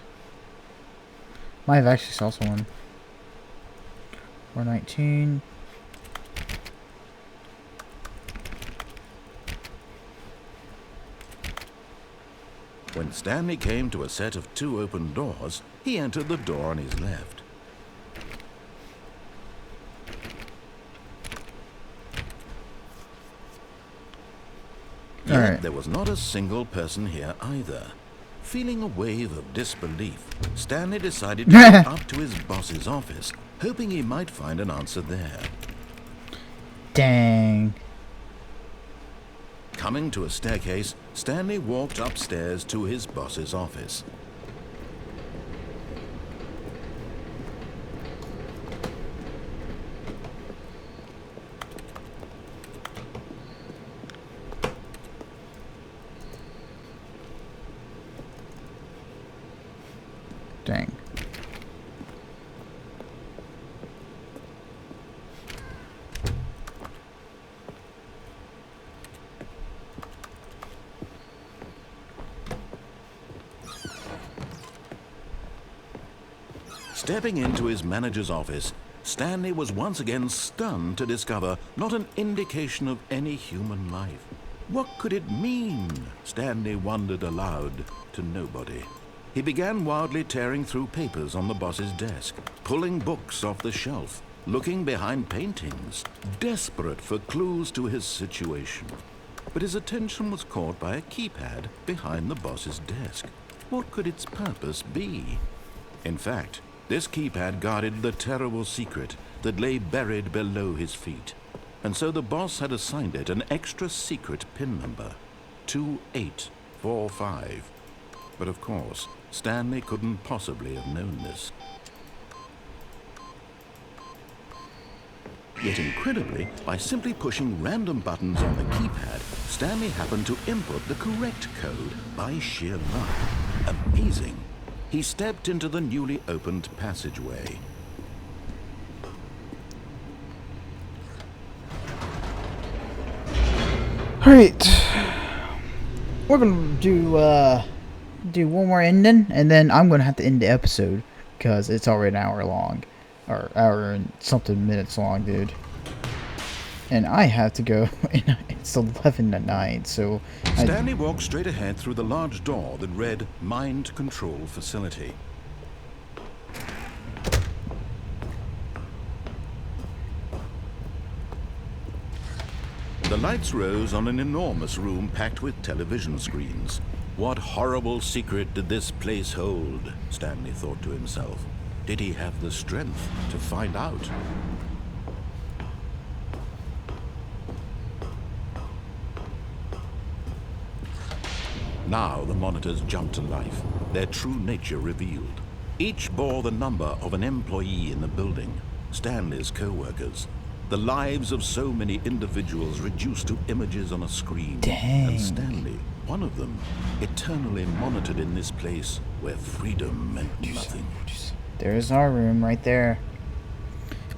Might have actually saw someone. 419. When Stanley came to a set of 2 open doors, he entered the door on his left. Yet Alright. there was not a single person here either. Feeling a wave of disbelief, Stanley decided to go up to his boss's office, hoping he might find an answer there. Dang. Coming to a staircase, Stanley walked upstairs to his boss's office. Dang. Stepping into his manager's office, Stanley was once again stunned to discover not an indication of any human life. What could it mean? Stanley wondered aloud to nobody. He began wildly tearing through papers on the boss's desk, pulling books off the shelf, looking behind paintings, desperate for clues to his situation. But his attention was caught by a keypad behind the boss's desk. What could its purpose be? In fact, this keypad guarded the terrible secret that lay buried below his feet. And so the boss had assigned it an extra secret PIN number, 2845. But of course, Stanley couldn't possibly have known this. Yet incredibly, by simply pushing random buttons on the keypad, Stanley happened to input the correct code by sheer luck. Amazing. He stepped into the newly opened passageway. Alright. We're gonna do one more ending, and then I'm gonna have to end the episode because it's already an hour long, or hour and something minutes long, dude. And I have to go. It's 11 at night, so Stanley walked straight ahead through the large door that read Mind Control Facility. The lights rose on an enormous room packed with television screens. What horrible secret did this place hold? Stanley thought to himself. Did he have the strength to find out? Now the monitors jumped to life, their true nature revealed. Each bore the number of an employee in the building, Stanley's co-workers. The lives of so many individuals reduced to images on a screen. Dang. And Stanley, one of them, eternally monitored in this place where freedom meant nothing. there's our room right there.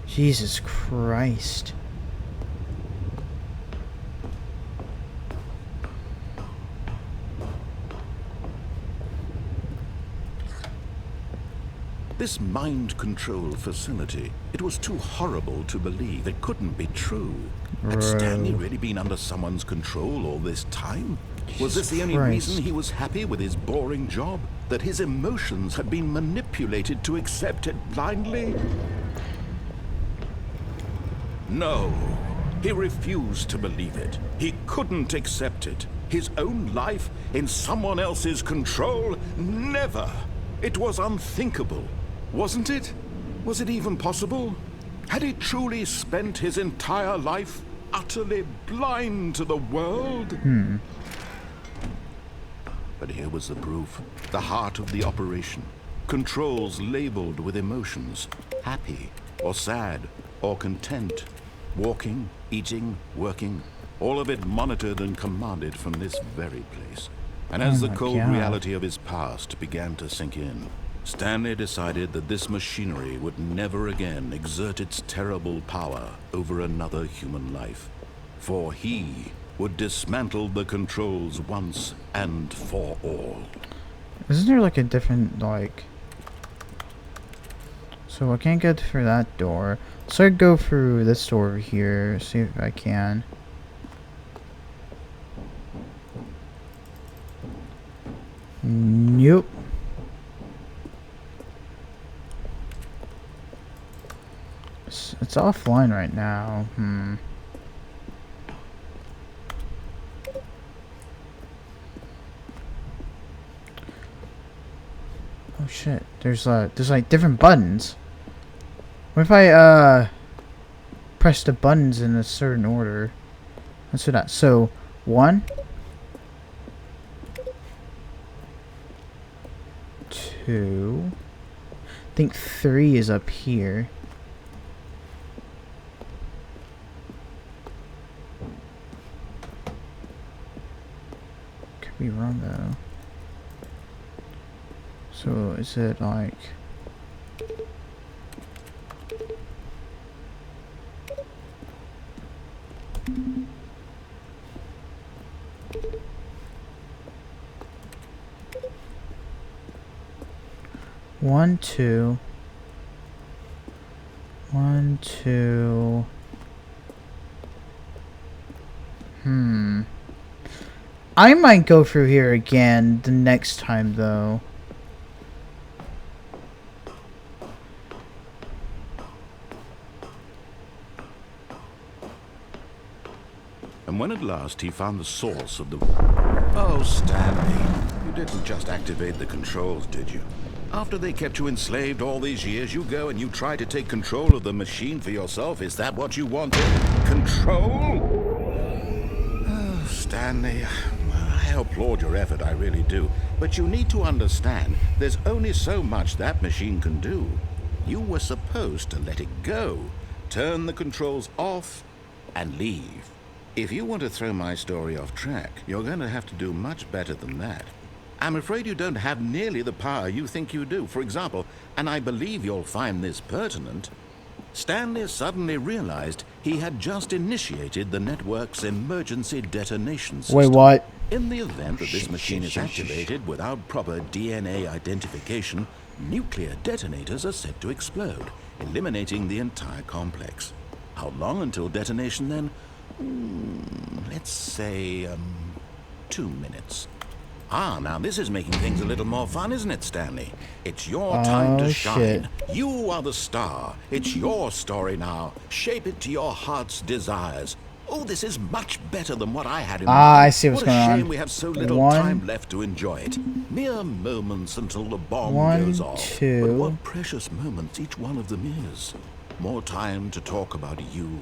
Jesus Christ. This mind control facility, it was too horrible to believe. It couldn't be true. Had Stanley really been under someone's control all this time? Was this the only reason he was happy with his boring job? That his emotions had been manipulated to accept it blindly? No, he refused to believe it. He couldn't accept it. His own life in someone else's control? Never! It was unthinkable. Wasn't it? Was it even possible? Had he truly spent his entire life utterly blind to the world? But here was the proof. The heart of the operation. Controls labeled with emotions. Happy, or sad, or content. Walking, eating, working. All of it monitored and commanded from this very place. And as the cold reality of his past began to sink in, Stanley decided that this machinery would never again exert its terrible power over another human life. For he would dismantle the controls once and for all. Isn't there like a different, like... So I can't get through that door. So I go through this door over here, see if I can. Nope. It's offline right now. Oh shit. There's like different buttons. What if I press the buttons in a certain order? Let's do that. So 1, 2. I think 3 is up here. Could be wrong though. So is it like... One, two. 1, 2. I might go through here again the next time though. And when at last he found the source of the... Oh, Stanley, you didn't just activate the controls, did you? After they kept you enslaved all these years, you go and you try to take control of the machine for yourself. Is that what you wanted? Control? Oh, Stanley, I applaud your effort, I really do. But you need to understand, there's only so much that machine can do. You were supposed to let it go, turn the controls off, and leave. If you want to throw my story off track, you're going to have to do much better than that. I'm afraid you don't have nearly the power you think you do. For example, and I believe you'll find this pertinent, Stanley suddenly realized he had just initiated the network's emergency detonation system. Wait, what? In the event that this machine is activated without proper DNA identification, nuclear detonators are set to explode, eliminating the entire complex. How long until detonation then? Let's say, 2 minutes. Ah, now this is making things a little more fun, isn't it, Stanley? It's your time to shine. Shit. You are the star. It's your story now. Shape it to your heart's desires. Oh, this is much better than what I had in mind. I see what's going on. What a shame we have so little time left to enjoy it. Mere moments until the bomb goes off. 2. But what precious moments each one of them is. More time to talk about you,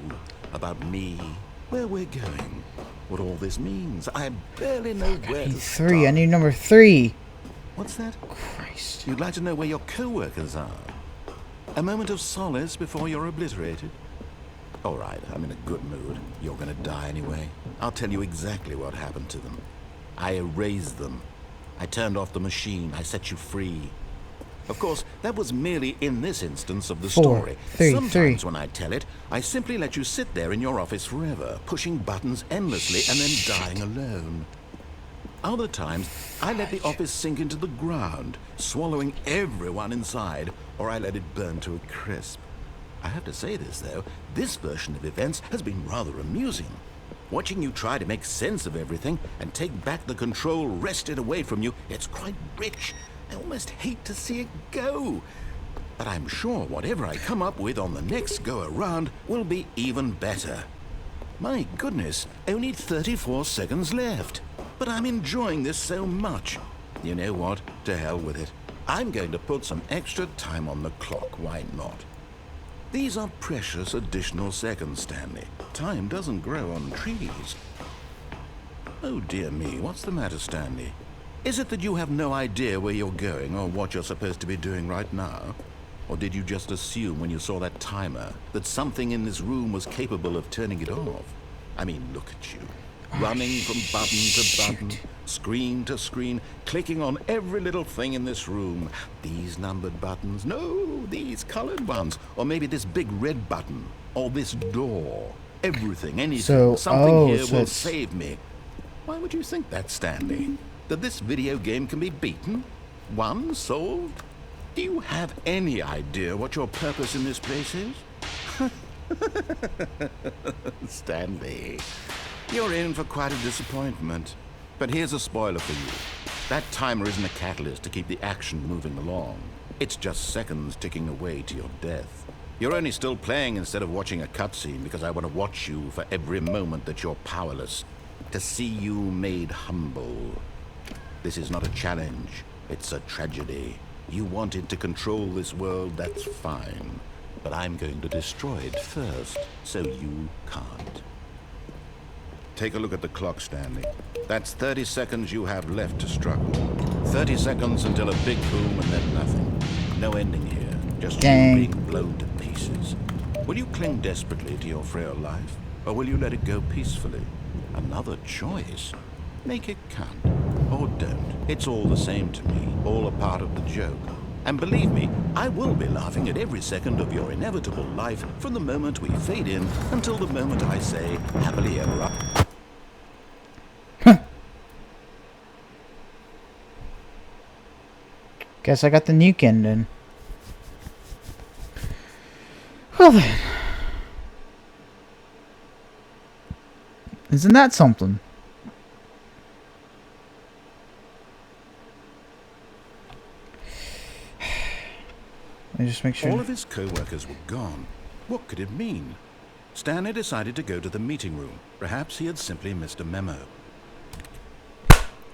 about me, where we're going, what all this means. I barely know where to 3. start. I need number 3. What's that? Christ. You'd like to know where your co-workers are? A moment of solace before you're obliterated? All right, I'm in a good mood. You're gonna die anyway. I'll tell you exactly what happened to them. I erased them. I turned off the machine. I set you free. Of course, that was merely in this instance of the 4, story. 3, Sometimes 3. when I tell it, I simply let you sit there in your office forever, pushing buttons endlessly and then dying alone. Other times, I let the office sink into the ground, swallowing everyone inside, or I let it burn to a crisp. I have to say this, though, this version of events has been rather amusing. Watching you try to make sense of everything and take back the control wrested away from you, it's quite rich. I almost hate to see it go. But I'm sure whatever I come up with on the next go-around will be even better. My goodness, only 34 seconds left. But I'm enjoying this so much. You know what? To hell with it. I'm going to put some extra time on the clock, why not? These are precious additional seconds, Stanley. Time doesn't grow on trees. Oh dear me, what's the matter, Stanley? Is it that you have no idea where you're going or what you're supposed to be doing right now? Or did you just assume when you saw that timer that something in this room was capable of turning it off? I mean, look at you. Running from button to button, screen to screen, clicking on every little thing in this room. These numbered buttons, no, these colored ones. Or maybe this big red button, or this door. Everything, anything, something here will save me. Why would you think that, Stanley? That this video game can be beaten? Won? Solved? Do you have any idea what your purpose in this place is? Stanley, you're in for quite a disappointment. But here's a spoiler for you. That timer isn't a catalyst to keep the action moving along. It's just seconds ticking away to your death. You're only still playing instead of watching a cutscene because I want to watch you for every moment that you're powerless. To see you made humble. This is not a challenge. It's a tragedy. You wanted to control this world, that's fine. But I'm going to destroy it first, so you can't. Take a look at the clock, Stanley. That's 30 seconds you have left to struggle. 30 seconds until a big boom and then nothing. No ending here, just you being blown to pieces. Will you cling desperately to your frail life, or will you let it go peacefully? Another choice. Make it count, or don't. It's all the same to me, all a part of the joke. And believe me, I will be laughing at every second of your inevitable life from the moment we fade in until the moment I say, happily ever after. Guess I got the nuke ending. Well then. Isn't that something? Let me just make sure. All of his co-workers were gone. What could it mean? Stanley decided to go to the meeting room. Perhaps he had simply missed a memo.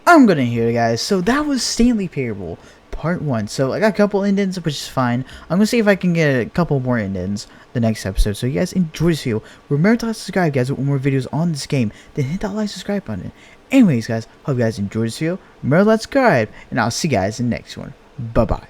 I'm gonna hear it, guys. So that was Stanley Parable Part 1. So I got a couple endings, which is fine. I'm gonna see if I can get a couple more endings the next episode. So you guys enjoy this video. Remember to subscribe, guys, with more videos on this game. Then hit that like, subscribe button. Anyways, guys, hope you guys enjoyed this video. Remember to subscribe, and I'll see you guys in the next one. Bye-bye.